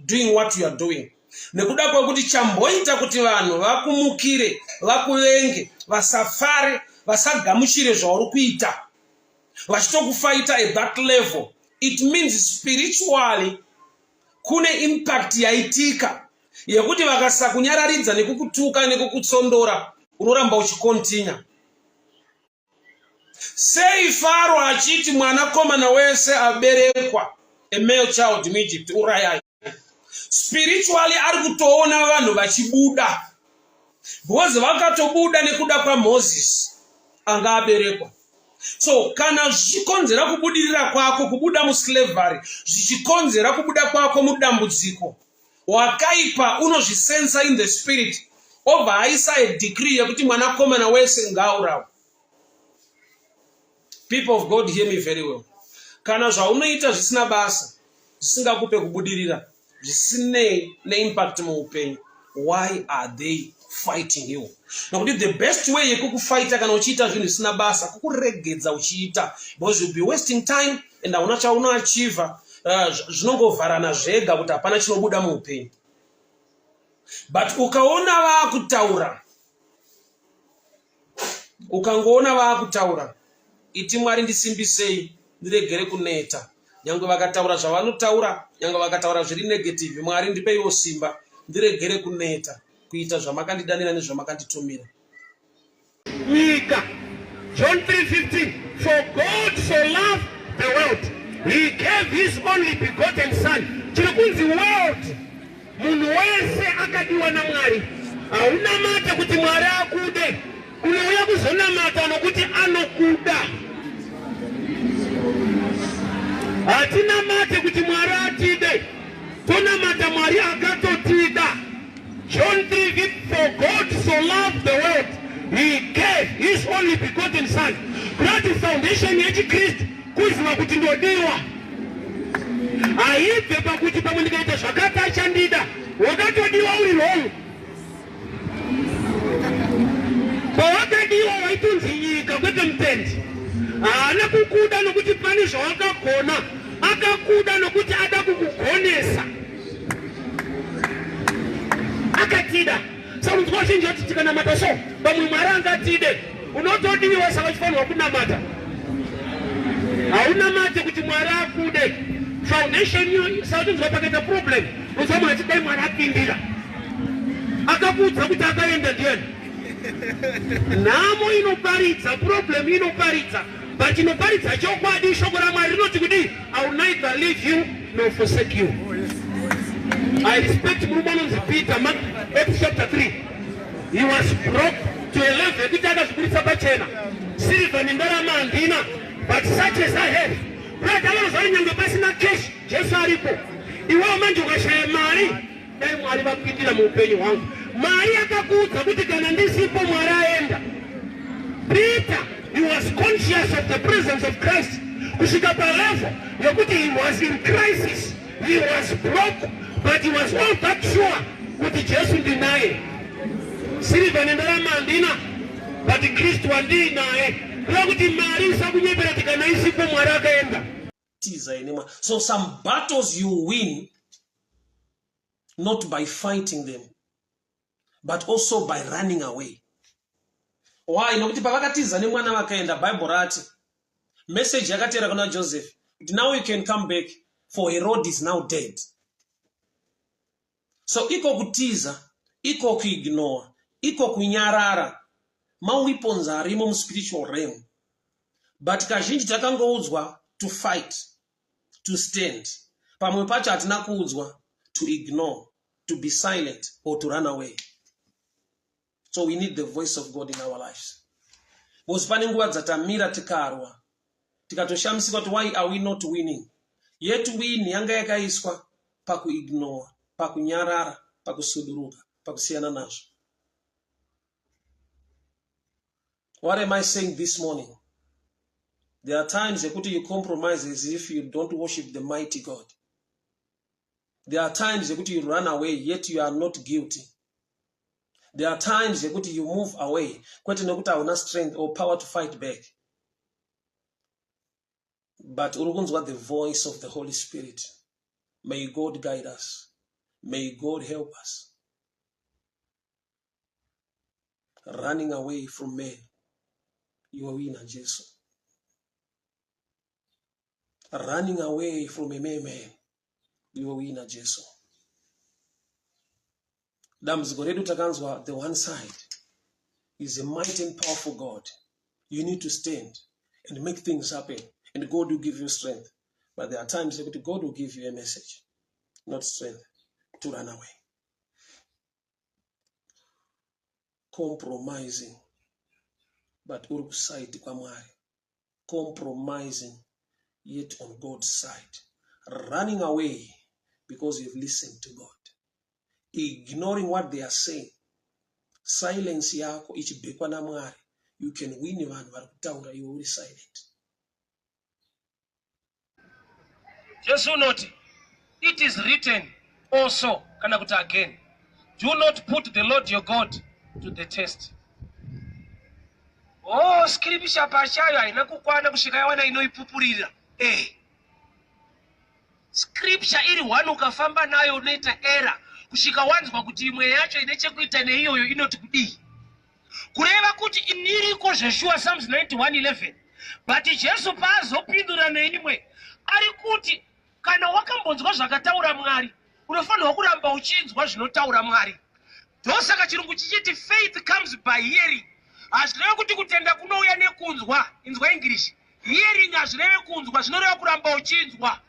doing what you are doing. Nekuda kwekuti chamboita kuti vanhu vakumukire, vakuvenge, vasafare, vasagamuchire zvauri kuita, vachitokufighta at that level. It means spiritually kune impact yaitika yekuti vakasakunyararidza nekukutuka nekukutsondora unoramba uchikontinya. Sei Faro achiti mwanakomana wese aberekwa, a male child in Egypt, urayai. Spiritually ari kutoona vanhu vachibuda. Because vakatobuda nekuda kwa Moses anga aberekwa. So kana zvichikonzera kubudirira kwako kubuda muslavery, zvichikonzera kubuda kwako mudambudziko, wakaipa unozvisensa in the spirit obva aisa a decree yekuti mwanakomana wese ngaurawe. People of God, hear me very well. Kana zvaunoita zvisina basa, zvisingakupe kubudirira, zvisinei neimpact muupenyu, why are they fighting you? Nokuti the best way yekukufighta kana uchiita zvinhu zvisina basa kukuregedza uchiita, because you'll be wasting time and hauna chaunoachieve. Zvinongovharana zvega kuti hapana chinobuda muupenyu. But ukaona vaakutaura, ukangoona vaakutaura, iti Mwari ndisimbisei ndiregere kuneta. Nyangwe vakataura zvavanotaura, nyangwe vakataura zviri negative, Mwari ndipeiwo simba ndiregere kuneta kuita zvamakandidanira nezvamakanditumira. Nyika John 3:15, for God so loved the world, he gave his only begotten son. Chirikunzi world, munhu wese akadiwa naMwari. Hauna mata kuti Mwari akude, unouya kuzonamata nokuti anokuda. Hatina mate kuti Mwari atide, tonamata Mwari akatotida. John 3:15, for God so loved the world, he gave his only begotten son. Kuti foundation yechiKristu kuziva kuti ndodiwa. Haibve pakuti pamwe ndikaita zvakati achandida, wakatodiwa uri wrong. Pawakadiwa waitunzi nyika kwete mutendi. Haana kukuda nokuti pane zvawakagona, akakuda nokuti ada kukugonesa. Akatida. Saka unzwa zhinji kuti tikanamata so, pamwe Mwari angatide, unotodiwa saka chifanirwa kunamata. Haunamate kuti Mwari akude. Foundation you saka unzwa pakaita problem. Unzwa Mwari dai Mwari apindira. Akakudza kuti akaenda ndiani. Nhamo inoparidza, problem inoparidza. But inoparidza chokwadi shoko raMwari rinoti kuti I will neither leave you nor forsake you. I respect murume anonzi Peter, Mark chapter 3. He was broke to a level kuti akazvikuritsa pachena. Silver nendarama handina, but such as I have. Brother vanozvari nyangwe pasina cash, Jesu aripo. Iwewe manje ukashaya mari, dai Mwari vapindira muupenyu hwangu. Mwari akakuudza kuti kana ndisipo Mwari aenda. Peter, he was conscious of the presence of Christ. Kusvika palevel yokuti he was in crisis. He was broke, but he was all but sure kuti Jesu ndinaye. Silva nendalama andina, but Kristu andinaye. Kuya kuti mari usakunyepera tikana isipo mwari akaenda. So some battles you win not by fighting them, but also by running away. Why? Nokuti pavakatiza nemwana vakaenda, Bible rati message yakatera kuna Joseph, now you can come back for Herod is now dead. So iko kutiza, iko kuignore, iko kunyarara, ma weapons arimo mu spiritual realm. But kazhinji takangoudzwa to fight, to stand. Pamwe pacho hatina kuudzwa to ignore, to be silent, or to run away. So we need the voice of God in our lives. Because pane nguva dzatamira tikarwa, tikatoshamisika kuti why are we not winning? Yet win yanga yakaiswa pakuignore, pakunyarara, pakusuduruka, pakusiyana nazvo. What am I saying this morning? There are times you compromise as if you don't worship the mighty God. There are times you run away, yet you are not guilty. There are times you move away, kwete nokuti hauna strength or power to fight back. But urukunzwa the voice of the Holy Spirit. May God guide us. May God help us. Running away from men, you are winner, Jesus. Running away from a man, you are winner, Jesus. Damzgoredu takanzwa, the one side is a mighty and powerful God. You need to stand and make things happen, and God will give you strength. But there are times that God will give you a message, not strength, to run away. Compromising, but uri kuside kwa Mwari. Compromising, yet on God's side. Running away because you've listened to God. Ignoring what they are saying. Silence yako ichibekwa na Mwari. You can win vanhu vari kutaura iwe uri silent. Just note, it is written also, kana kuti again, do not put the Lord your God to the test. Oh, scripture pachayo haina kukwana kusvika yawana inoipupurira. Scripture iri one ukafamba nayo unoita error kusvika wanzwa kuti imwe yacho ine chekuita neiyoyo inoti kudii. Kureva kuti iniriko zveshua Psalms 91:11. But Jesu paazopindura neimwe ari kuti kana wakambonzwa zvakataura Mwari, unofanirwa kuramba uchinzwa zvinotaura Mwari. Ndosaka chirungu chichiti faith comes by hearing. Hazvireve kuti kutenda kunouya nekunzwa. Inzwa English. Hearing hazvireve kunzwa, zvinoreva kuramba uchinzwa.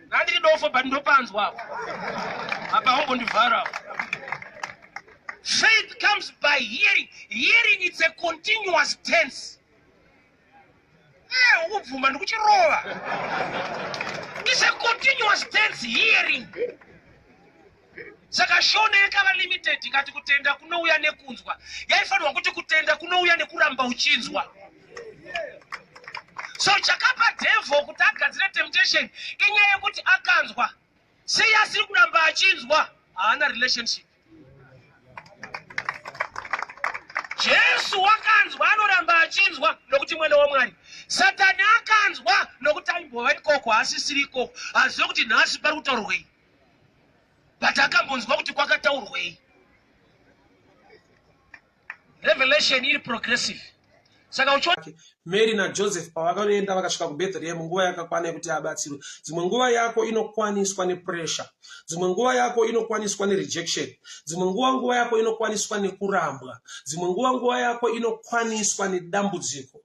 Nandiri dofo but ndopanzwa. Apa hongo ndivhara. Faith comes by hearing. Hearing is a continuous tense. Ubvuma ndikuchirova. It's a continuous tense, hearing. Saka shone yakava limited ikati kutenda kunouya nekunzwa. Yaifanirwa kuti kutenda kunouya nekuramba uchinzwa. So chakapa devil kuti agadzire temptation inyaya yekuti akanzwa. Sei asiri kuramba achinzwa, haana relationship. Jesu wakanzwa anoramba achinzwa nokuti mwana waMwari. Satani akanzwa nokuti aimbova ikoko asisiri ikoko. Azive kuti nhasi pari kutaurwei. But akambonzwa kuti kwakataurwei. Revelation iri progressive. Saka uchiona Mary na Joseph pavakaenda vakasvika kuBethlehem nguva yakakwana yekuti abatsirwe. Dzimwe nguva yako inokwaniswa nepressure. Dzimwe nguva yako inokwaniswa nerejection. Dzimwe nguva yako inokwaniswa nekurambwa. Dzimwe nguva yako inokwaniswa nedambudziko.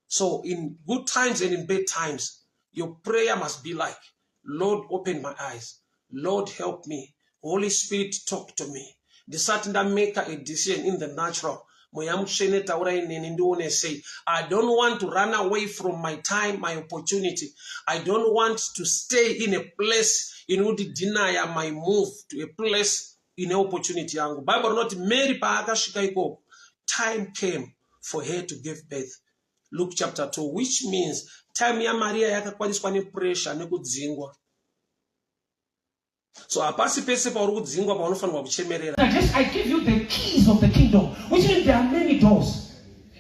So in good times and in bad times, your prayer must be like, Lord, open my eyes. Lord, help me. Holy Spirit, talk to me. Decide to make a decision in the natural. I don't want to run away from my time, my opportunity. I don't want to stay in a place in which deny my move to a place in an opportunity. Bible not Mary paakashika. Time came for her to give birth. Luke chapter 2, which means time ya Maria yakakwaniswa ne pressure nekudzingwa. So hapasi pese pauri kudzingwa paunofanirwa kuchemerera. I give you the keys of the kingdom, which means there are many doors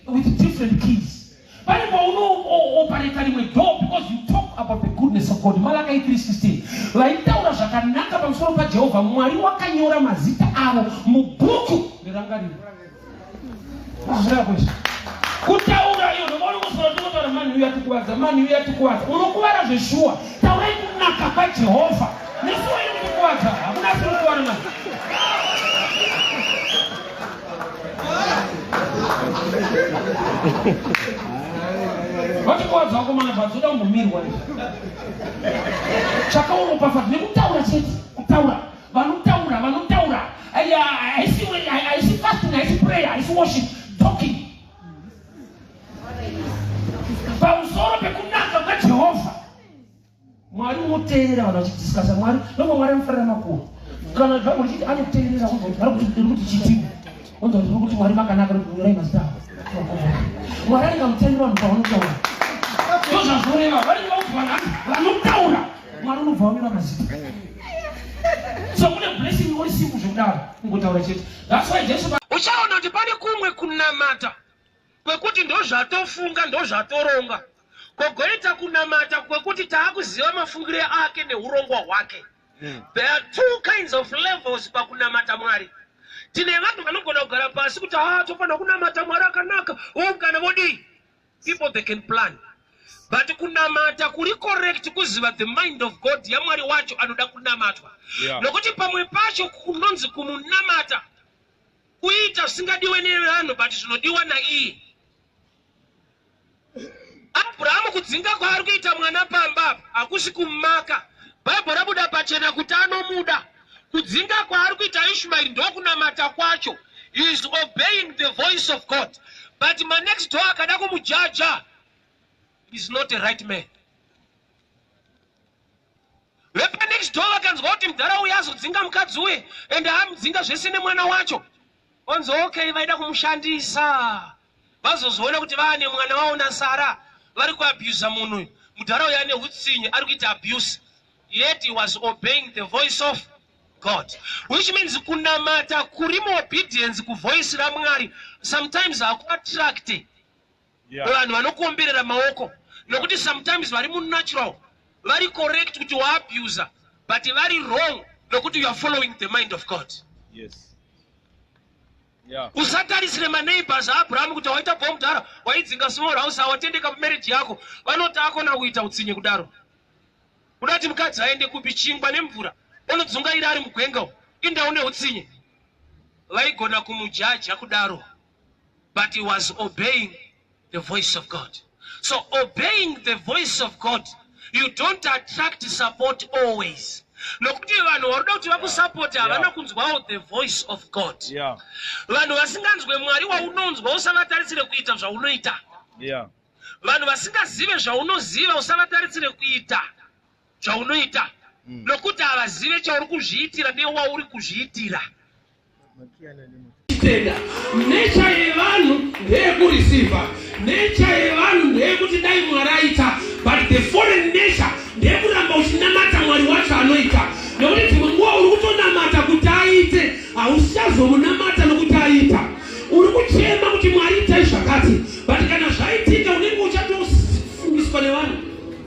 with different keys. But if you operate a door because you talk about the goodness of God, Malachi 3:16. Like taura zvakanaka pamusoro paJehovha, Mwari wakanyora mazita avo mubhuku nerangari. Kutaura iyo ndoona kusora mani uyatikuwadza unokuvara zveshuwa taurai kunaka kwaJehovha nesuwa inokuvadza hakuna asiri kuvara mani. Vatikuwadza vakomana bvatsoda kumbomirwa chakauropafadza nekutaura chete kutaura vanotaura haisi fasting haisi prayer haisi worship talking pamusoro pekunaka kwaJehovha. Mwari unoteerera vanhu vachidiskasa Mwari ndomwe Mwari amufarira makuru kana zvamwe chiti anoteerera kuti chiti kuti Mwari makanaka rai mazita Mwari aringamutendera vanhu pavanotaura ndozvazvoreva varinga kuti vanotaura Mwari unobva mazita. So kune blessing uri simple zvekudaro kungotaura chete. That's why Jesu uchaona kuti pane kumwe kunamata kwekuti ndozvatofunga ndozvatoronga kogoita kunamata kwekuti taakuziva mafungire ake neurongwa hwake. There are two kinds of levels pakunamata Mwari. Tine vanhu vanogona kugara pasi kuti tofanira kunamata Mwari akanaka kana vodi people they can plan, but kunamata kuri correct kuziva the mind of God yaMwari wacho anoda kunamatwa. Nokuti pamwe pacho kunonzi kumunamata kuita singadiwe nevanhu but zvinodiwa naiye. Abrahamu kudzinga kwaari kuita mwana pamba hakusi kumaka. Bhaibheri rabuda pachena kuti anomuda. Kudzinga kwaari kuita Ishmael ndokunamata kwacho. He is obeying the voice of God. But my next door akada kumujaja. He is not a right man. Wepa next door akanzwa kuti mudhara uya azodzinga mukadzi uye ende amudzinga zvese nemwana wacho. Onzo okay vaida kumushandisa. Vazozoona kuti vaane mwana wavo naSara. Vari kuabuse munhu mudhara uya ane utsinye ari kuita abuse, yet he was obeying the voice of God, which means kunamata kuri obedience ku voice ra Mwari sometimes akuattract vanhu vanokuomberera maoko nokuti sometimes vari natural vari correct kuti waabuser but vari wrong nokuti you are following the mind of God. Yes. Usatarisire maneighbors aAbraham kuti waita bva mudhara waidzinga small house awatendeka mumarriage yako vanoti akona kuita utsinye kudaro kudati mukadzi aende kupi chingwa nemvura unodzungaira ari mugwenga inda une utsinye vaigona kumujaja kudaro, but he was obeying the voice of God. So obeying the voice of God, you don't attract support always. Nokuti vanhu varoda kuti vakusapota havana kunzwawo the voice of God. Vanhu vasinganzwe Mwari waunonzwa usavatarisire kuita zvaunoita. Vanhu vasingazive zvaunoziva usavatarisire kuita zvaunoita. Nokuti havazive chauri kuzviitira newauri kuzviitira. Nature yevanhu ndeyekureceiva, nature yevanhu ndeyekuti dai Mwari aita, but the foreign nature ndekuramba uchinamata Mwari wacho anoita. Nokuti dzimwe nguva uri kutonamata kuti aite hauchazomunamata nokuti aita. Uri kuchema kuti Mwari itai zvakati, but kana zvaitika unenge uchatofungiswa nevanhu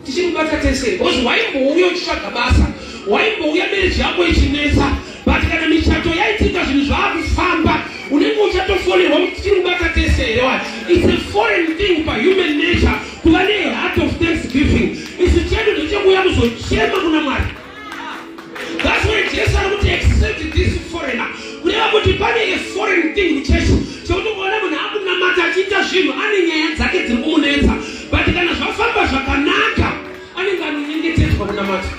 tichimubata tese because waimbouya uchitsvaga basa, waimbouya marriage yako ichinetsa, but kana michato yaitika zvinhu zvaakufamba unenge uchatofonerwa kuti tichimubata tese here. It's a foreign thing for human nature kuva neheart of thanksgiving. Isi chedu ndechekuuya kuzochema kuna Mwari. That's why Jesu ari kuti accept this foreigner. Kureva kuti pane a foreign thing muchechi chekuti kuona munhu akunamata achiita zvinhu ane nyaya dzake dziri kumunetsa, but kana zvafamba zvakanaka anenge anonyengetedzwa kunamata.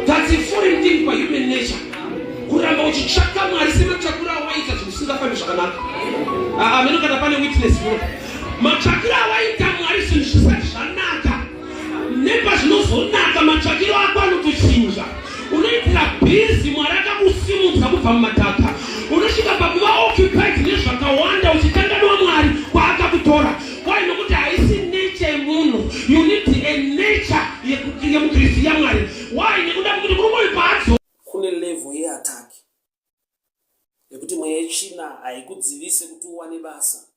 That's a foreign thing for human nature. Kuramba uchitsvaka Mwari sematsvakura awaita zvikusingafambi zvakanaka. Ameno kana pane witness yo. Matsvakiro awaita Mwari zvinhu zvisati zvanaka. Nepazvinozonaka matsvakiro ako anotochinja. Unoitira bhizi Mwari akakusimudza kubva mumadhaka. Unosvika pakuva occupied nezvakawanda uchikanganwa Mwari kwaakakutora. Why? Nokuti haisi nature yemunhu. You need a nature yemukristu kune level yeattack yekuti mweya yechina haikudzivise kuti uwane basa,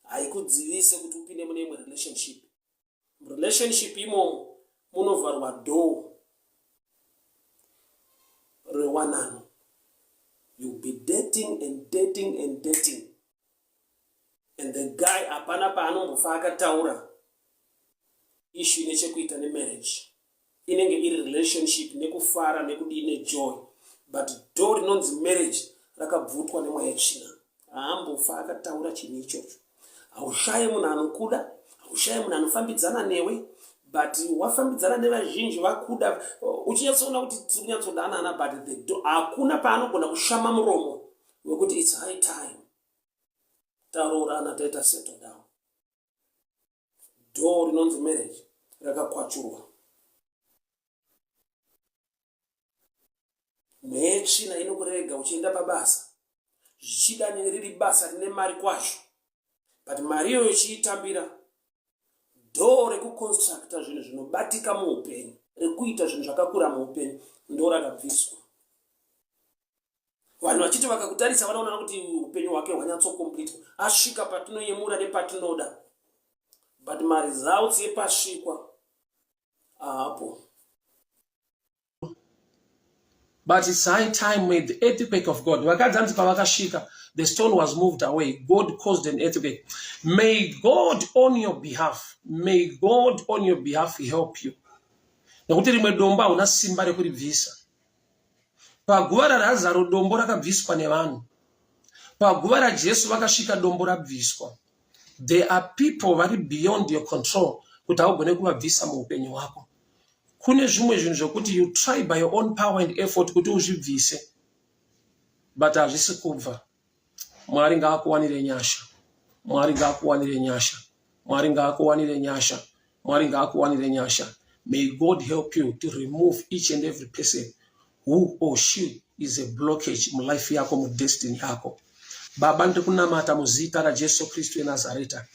haikudzivise kuti upinde mune imwe relationship. Relationship imomo munovharwa door rewanano. You'll be dating and dating and dating, and the guy apana paanombofa akataura issue nechekuita nemarriage, inenge iri relationship nekufara nekudine joy, but door rinonzi marriage rakabvutwa nemweya yechina. Haambofa akataura chinhu ichocho. Haushaye munhu anokuda, haushaye munhu anofambidzana newe, but wafambidzana nevazhinji vakuda uchinyatsoona kuti tiri kunyatsodanana, but the door hakuna paanogona kushama muromo wekuti it's high time taroorana taita settle down. Door rinonzi marriage rakakwachurwa. Mweya yechina inokurega uchienda pabasa zvichida riri basa rine mari kwazvo, but mari iyoyo chiitambira. Door rekuconstructa zvinhu zvinobatika muupenyu, rekuita zvinhu zvakakura muupenyu, ndo rakabviswa. Vanhu vachiti vakakutarisa vanaona kuti upenyu hwake hwanyatsokomplete, asvika patinoyemura nepatinoda, but maresults epasvikwa hapo. But it's high time with the earthquake of God. Vakadzanzi pavakasvika, the stone was moved away. God caused an earthquake. May God on your behalf, may God on your behalf help you. Nekuti rimwe dombo hauna simba rekuribvisa. Paguva raRazaro dombo rakabviswa nevanhu. Paguva raJesu vakasvika dombo rabviswa. There are people vari beyond your control kuti haugone kuvabvisa muupenyu hwako. Kune zvimwe zvinhu zvokuti you try by your own power and effort kuti uzvibvise, but hazvisi kubva. Mwari ngaakuwanire nyasha. Mwari ngaakuwanire nyasha. Mwari ngaakuwanire nyasha. Mwari ngaakuwanire nyasha. May God help you to remove each and every person who or she is a blockage mu life yako, mu destiny yako. Baba ndikunamata muzita raJesu Kristu eNazareta.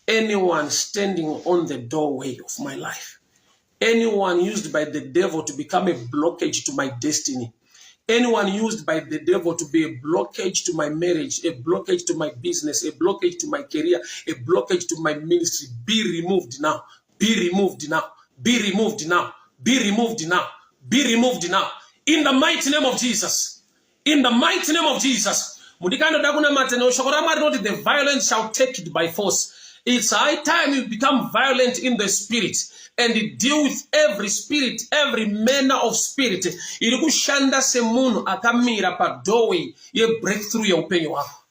Anyone standing on the doorway of my life, anyone used by the devil to become a blockage to my destiny, anyone used by the devil to be a blockage to my marriage, a blockage to my business, a blockage to my career, a blockage to my ministry, be removed now, be removed now, be removed now, be removed now, be removed now. In the mighty name of Jesus. In the mighty name of Jesus. The violence shall take it by force. It's high time you become violent in the spirit and deal with every spirit, every manner of spirit. Irikushanda semuno akamira pa doorway ye breakthrough ya upenyo wako.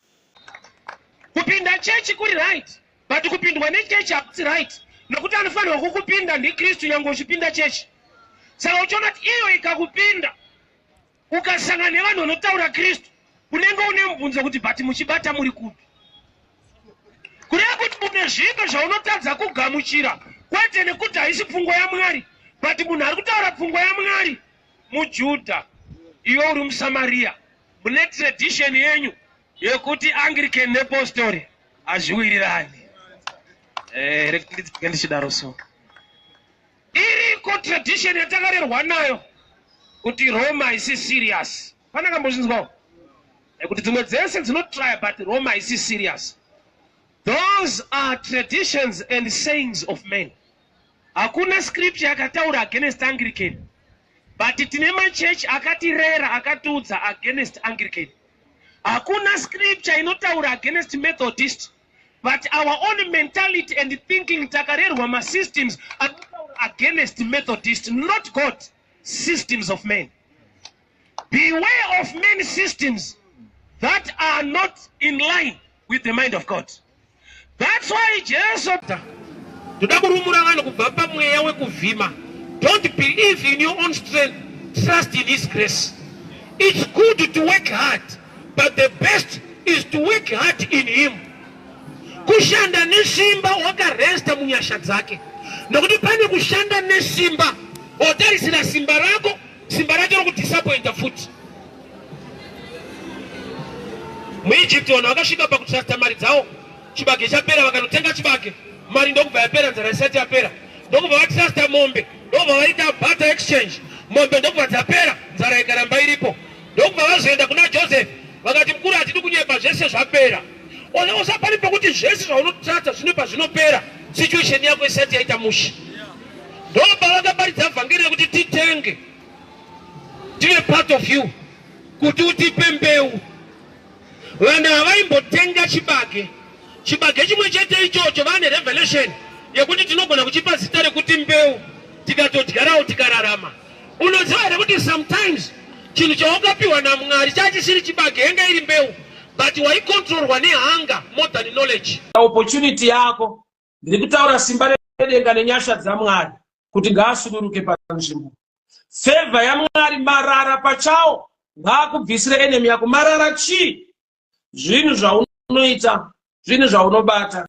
Kupinda church kuri right, but kupindwa ne church akuti right. Nokuti anofanirwa kukupinda ndi Kristu yangu uchipinda church. Saka uchiona kuti iyo ikakupinda ukasangana nevanhu vanotaura Kristu, unenge une mubvunzo kuti bati muchibata muri kupi. Kureva kuti une zviito zvaunotadza kugamuchira, kwete nekuti haisi pfungwa yaMwari, but munhu ari kutaura pfungwa yaMwari muJudha, iwe uri muSamaria, mune tradition yenyu yekuti Anglican neApostolic hazviwirirani. Ndichidaro so. Iriko tradition yatakarerwa nayo kuti Roma haisi serious. Pana kambozvinzwawo? Kuti dzimwe dzese dzinotry but Roma haisi serious. Those are traditions and sayings of men. Hakuna scripture yakataura against Anglican, but tine machurch akatirera akatiudza against Anglican. Hakuna scripture inotaura against Methodist, but our own mentality and thinking takarerwa ma systems anotaura against Methodist, not God, systems of men. Beware of many systems that are not in line with the mind of God. That's why Jesus don't believe in your own strength, trust in His grace. It's good to work hard, but the best is to work hard in Him. Kushanda nesimba wakaresta munyasha dzake. Nokuti pane kushanda nesimba otarisira simba rako, simba rake rokudisappointa futi. MuEgypt vanhu vakasvika pakutrasta mari dzavo, chibage chapera vakanotenga chibage, mari ndokubva yapera, nzara isati yapera, ndokubva vatrasta mombe, ndokubva vaita barter exchange, mombe ndobva dzapera, nzara ikaramba iripo. Ndobva vazoenda kuna Joseph vakati mukuru hatidi kunyepa, zvese zvapera. Usapani pokuti zvese zvaunotsatsa zvine pazvinopera, situation yako isati yaita musha. Ndobva vakaparidza vhangeri rekuti titenge, tive part of you, kuti utipe mbeu. Vanhu havaimbotenga chibage chimwe chete ichocho vane revelation yekuti tinogona kuchipa zita rekuti mbeu, tikatodyarawo tikararama. Unoziva here kuti sometimes chinhu chawakapiwa naMwari chachisiri chibage, yenga iri mbeu, but waikontrolwa nehanga more than knowledge. Opportunity yako ndiri kutaura simba redenga nenyasha dzaMwari kuti ngaasuduruke panzvimbo. Favor yaMwari, marara pachawo ngaakubvisire enemy yako. Marara chi? Zvinhu zvaunoita, zvinhu zvaunobata,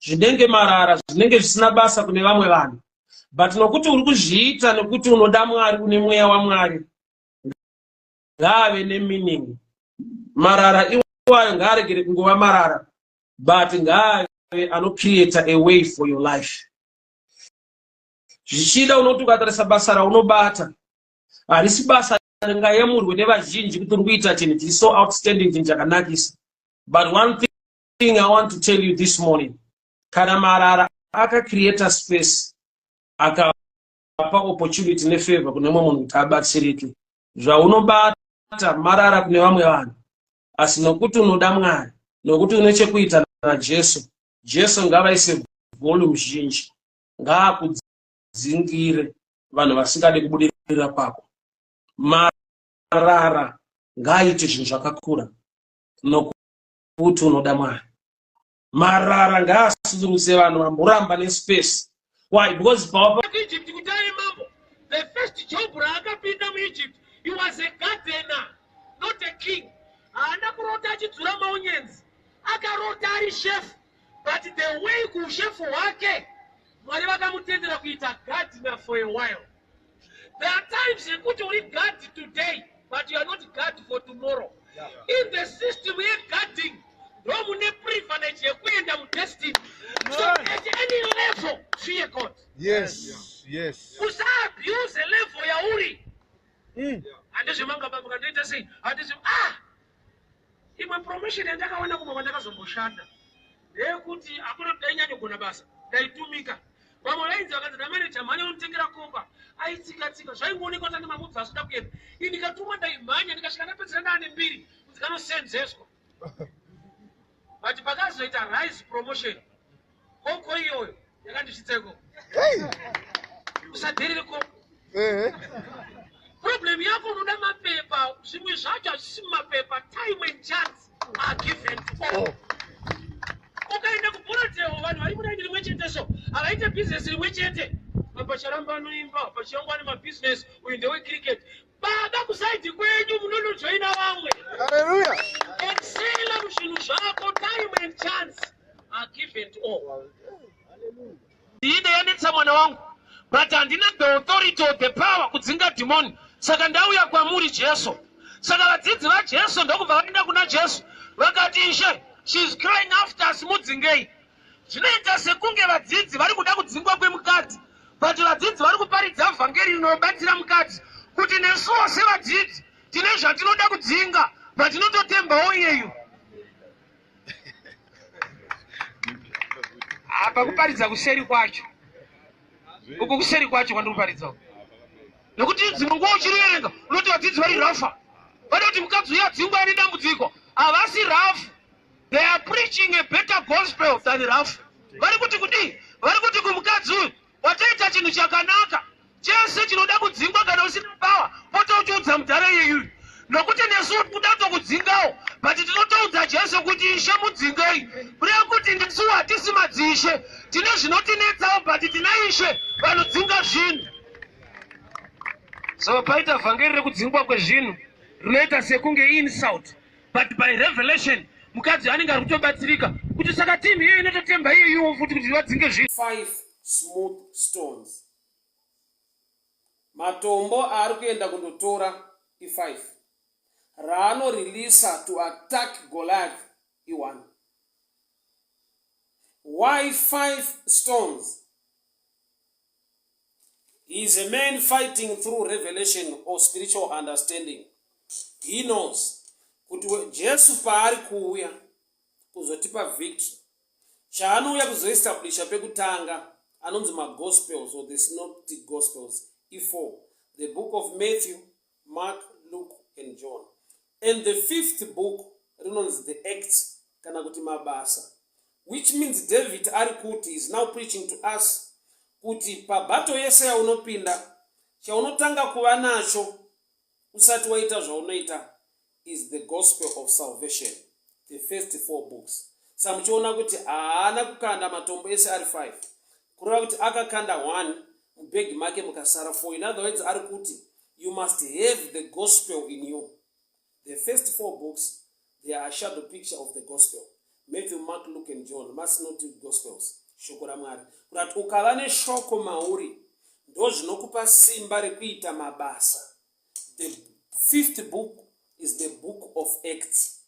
zvinenge marara, zvinenge zvisina basa kune vamwe vanhu, but nokuti uri kuzviita nekuti unoda Mwari, une mweya waMwari, ngave nemeaning. Marara iwayo ngaaregere kungova marara, but ngave anocreate a way for your life. Zvichida unoti ukatarisa basa raunobata harisi basa ringayemurwe nevazhinji kuti uri kuita chinhu chiri so outstanding, chinhu chakanakisa. But one thing I want to tell you this morning, kana marara akacreate space, akapa opportunity nefavor kune mumwe munhu kuti abatsirike, zvaunobata marara kune vamwe vanhu, asi nokuti unoda Mwari, nokuti une chekuita naJesu, Jesu ngavaise volume zhinji, ngaakudzingire vanhu vasingade kubudirira kwako. Marara ngaaite zvinhu zvakakura nokuti unoda Mwari. Marara ngaasuduruse vanhu vamboramba nespace. Why? Because Egypt kutari mambo, the first job raakapinda muEgypt, he was a gardener, not a king. Haana kurota achidzura maunyenzi, akarota ari chef, but the way kushefu wake Mwari vakamutendera kuita gardener for a while. There are times yekuti uri guard today, but you are not guard for tomorrow. In the system we are guarding, no mune privilege yekuenda mudestiny. So at any level, fear God. Yes. Usa abuse a level ya uri. Andezvemanga baba kandoita sei? Andezve imwe promotion yandakaona kumwe kwandakazomboshanda ndeyekuti akuna dainyanya kugona basa, ndaitumika. Vamwe vainzi vakanzi namanager mhanya unotengera komba, aitsika-tsika, zvaingoonekwa kuti mamudzi asida kuenda. Ini ndikatuma ndaimhanya, ndikasvika ndapedzera ndaane mbiri kuti kanosenzeswa. But pakazoita rise promotion, koko iyoyo yakandisvitseko. Usadherere koko. Problem yako unoda mapepa, zvimwe zvacho hazvisi mapepa, time and chance are given to all. Ukaenda kupoliteo vanhu vari mudaini rimwe cheteso, havaite business rimwe chete. Pacharamba anoimba, pachiyangwa nemabhizinesi, uyu ndewecricket. Baba kusaidhi kwenyu munonojoina vamwe. Hallelujah. Excella muzvinhu zvako, time and chance are given to all. Ndine yanetsa mwana wangu, but handina the authority or the power kudzinga demoni. Saka ndauya kwamuri Jesu. Saka vadzidzi vaJesu ndokubva vaenda kuna Jesu vakati, Ishe, she is crying after us, mudzingei. Zvinoita sekunge vadzidzi vari kuda kudzingwa kwemukadzi, but vadzidzi vari kuparidza vhangeri rinobatsira mukadzi kuti nesuwo sevadzidzi tine zvatinoda kudzinga, but tinototembawo iyeyu. Apa kuparidza kuseri kwacho, uku kuseri kwacho kwandiri kuparidzawo. Nokuti dzimwe nguva uchiverenga unoti vadzidzi vari rafa, vada kuti mukadzi uyo adzingwa ane dambudziko, havasi rafu. They are preaching a better gospel than rafu. Vari kuti kudii? Vari kuti kumukadzi uyu wataita chinhu chakanaka, chese chinoda kudzingwa kana usina pawa, pota uchiudza mudhara iyeyu. Nokuti nesu kuda kutokudzingawo, but tinotoudza Jesu kuti Ishe mudzingei. Kureva kuti nesu hatisi madzishe, tine zvinotinetsawo, but tina Ishe vanodzinga zvinhu. So paita vhangeri rekudzingwa kwezvinhu rinoita sekunge insult, but by revelation mukadzi anenge ari kutobatsirika kuti saka timu iyoyo inototemba iyeyo futi kuti vadzinge zvinhu. 5 smooth stones. Matombo ari kuenda kundotora i5. Raanorilisa to attack Goliath i1. Why 5 stones? He is a man fighting through revelation or spiritual understanding. He knows kuti Jesu paari kuuya kuzotipa victory, chaanouya kuzoestablisha pekutanga anonzi magospels or the synoptic gospels, E4, the book of Matthew, Mark, Luke and John. And the fifth book rinonzi the Acts kana kuti mabasa, which means David ari kuti is now preaching to us kuti pabato yese yaunopinda chaunotanga kuva nacho usati waita zvaunoita is the gospel of salvation, the first 4 books. Samuchiona kuti haana kukanda matombo ese ari 5, kureva kuti akakanda 1 mubhegi make mukasara 4. In other words ari kuti you must have the gospel in you. The first 4 books, they are a shadow picture of the gospel. Matthew, Mark, Luke and John, synoptic gospels. Shoko ra Mwari kuti ukava neshoko mauri ndo zvinokupa simba rekuita mabasa. The 5th book is the book of Acts.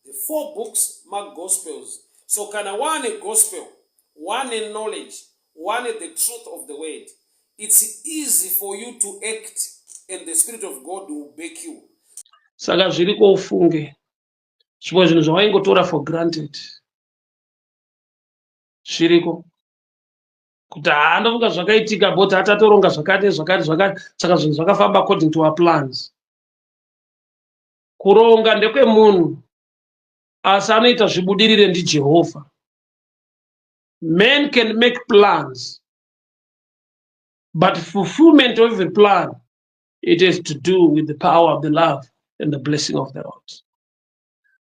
The 4 books mark gospels. So kana one a gospel, one a knowledge, one a the truth of the word, it's easy for you to act and the Spirit of God will back you. Saka zviriko ufunge chimwe zvinhu zvawaingotora for granted zviriko kuti ndofunga zvakaitika but atatoronga zvakati saka zvinhu zvakafamba according to our plans. Kuronga ndekwemunhu asi anoita zvibudirire ndiJehovha. Men can make plans, but fulfillment of the plan, it has to do with the power of the love and the blessing of the Lord.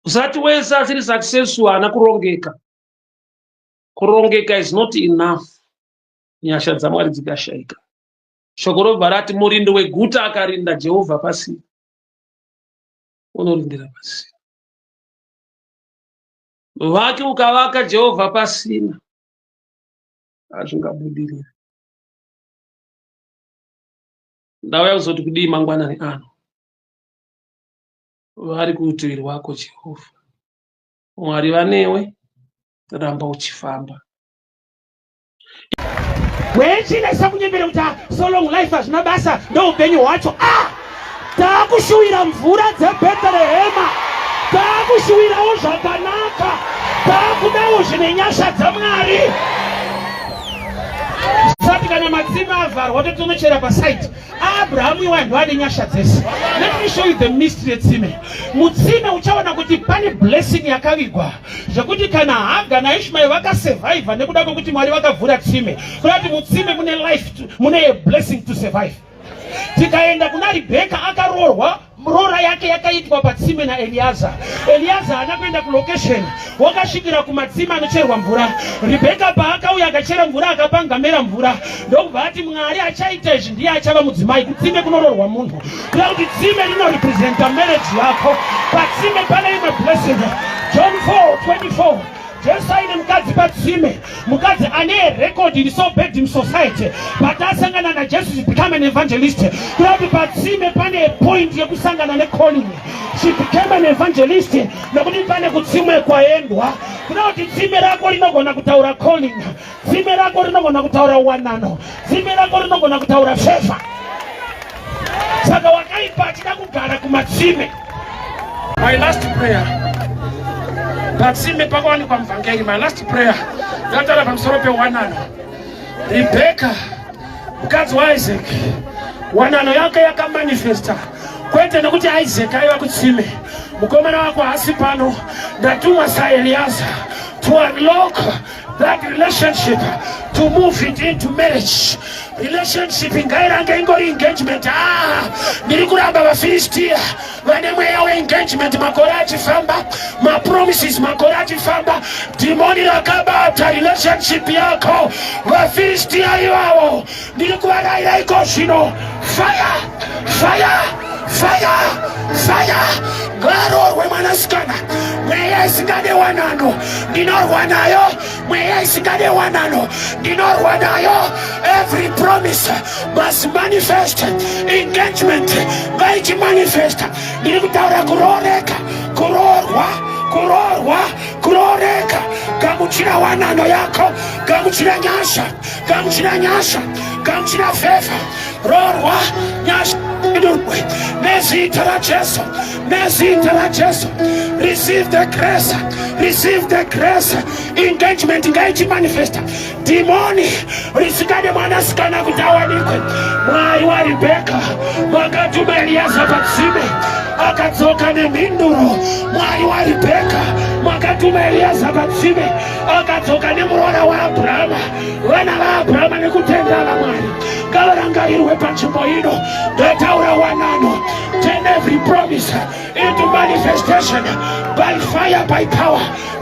Usati wese asiri successful ana kurongeka. Kurongeka is not enough. Nyasha dzaMwari dzikashaika. Shoko robva rati murindi weguta akarinda Jehovha pasina, unorindira pasina. Vake ukavaka Jehovha pasina, hazvingabudirire. Ndauya kuzoti kudii mangwanani ano. Vari kurutivi rwako Jehovha. Mwari vanewe, ramba uchifamba. Wechinesa kunyembera kuti so long life hazvina basa ndoupenyu hwacho. Taakushuwira mvura dzeBheterehema, taakushuwirawo zvakanaka, taakudawo zvine nyasha dzaMwari. Sati kana matsime avharwa totonochera pasite, Abrahamu iwanhu ane nyasha dzese. Let me show you the mystery yetsime. Mutsime uchaona kuti pane blessing yakavigwa zvekuti kana Haga naIshmael vakasurvive nekuda kwekuti Mwari vakavhura tsime, kuti mutsime mune life, mune blessing to survive. Tikaenda kuna Rebeka akaroorwa, rora yake yakaitwa patsime naEliaza. Eliaza haana kuenda kulocation, wakasvikira kumatsime anocherwa mvura. Rebeka paakauya akachera mvura akapa ngamera mvura, ndokubva ati Mwari achaita izvi ndiye achava mudzimai. Kutsime kunoroorwa munhu, kuda kuti tsime rinorepresenta marriage yako. Patsime pane imwe blessing. John 4:24. Jesu aine mukadzi patsime, mukadzi ane record in so bad in society, but asangana na Jesu she became an evangelist. Kuda kuti patsime pane point yekusangana necalling, she became an evangelist. Nokuti pane kutsime kwaendwa. Kuda kuti tsime rako rinogona kutaura calling, tsime rako rinogona kutaura wanano, tsime rako rinogona kutaura favor. Saka wakaipa achida kugara kumatsime. My last prayer. Patsime pakawanikwa muvhangeri, my last prayer ndataura pamusoro pewanano. Rebeka mukadzi waIsaac, wanano yake yakamanifesta, kwete nekuti Isaac aiva kutsime. Mukomana wako haasi pano, ndatumwa saEliaza to unlock that relationship, to move it into marriage. Relationship ingairange ingori engagement. Ndiri kuramba vaFilistia vane mweya weengagement, makore achifamba, mapromises makore achifamba, dhimoni rakabata relationship yako. VaFilistia ivavo ndiri kuvarayira iko zvino, fire, fire, fire, fire. Ngaroorwe mwanasikana, mweya isingade wanano ndinorwa nayo, mweya isingade wanano ndinorwa nayo. Every promise must manifest. Engagement ngaichi manifest. Ndiri kutaura kurooreka, kuroorwa, kuroorwa, kurooreka. Gamuchira wanano yako, gamuchira nyasha, gamuchira nyasha, gamuchira favor, rorwa nyasha idurwe nezita la Jesu, nezita la Jesu. Receive the grace, receive the grace. Engagement ngaiti manifesta dimoni risikane mwana sikana kutawanikwe mwai wa Rebeka wakatuma Eliaza patsime akadzoka nemhinduro. Mwai wa Rebeka wakatuma Eliaza patsime akadzoka nemurora wa Abrahama. Vana vaAbrahama nekutenda la Mwari ngavarangarirwe panzvimbo ino. Ndataura wanano, turn every promise into manifestation by fire, by power.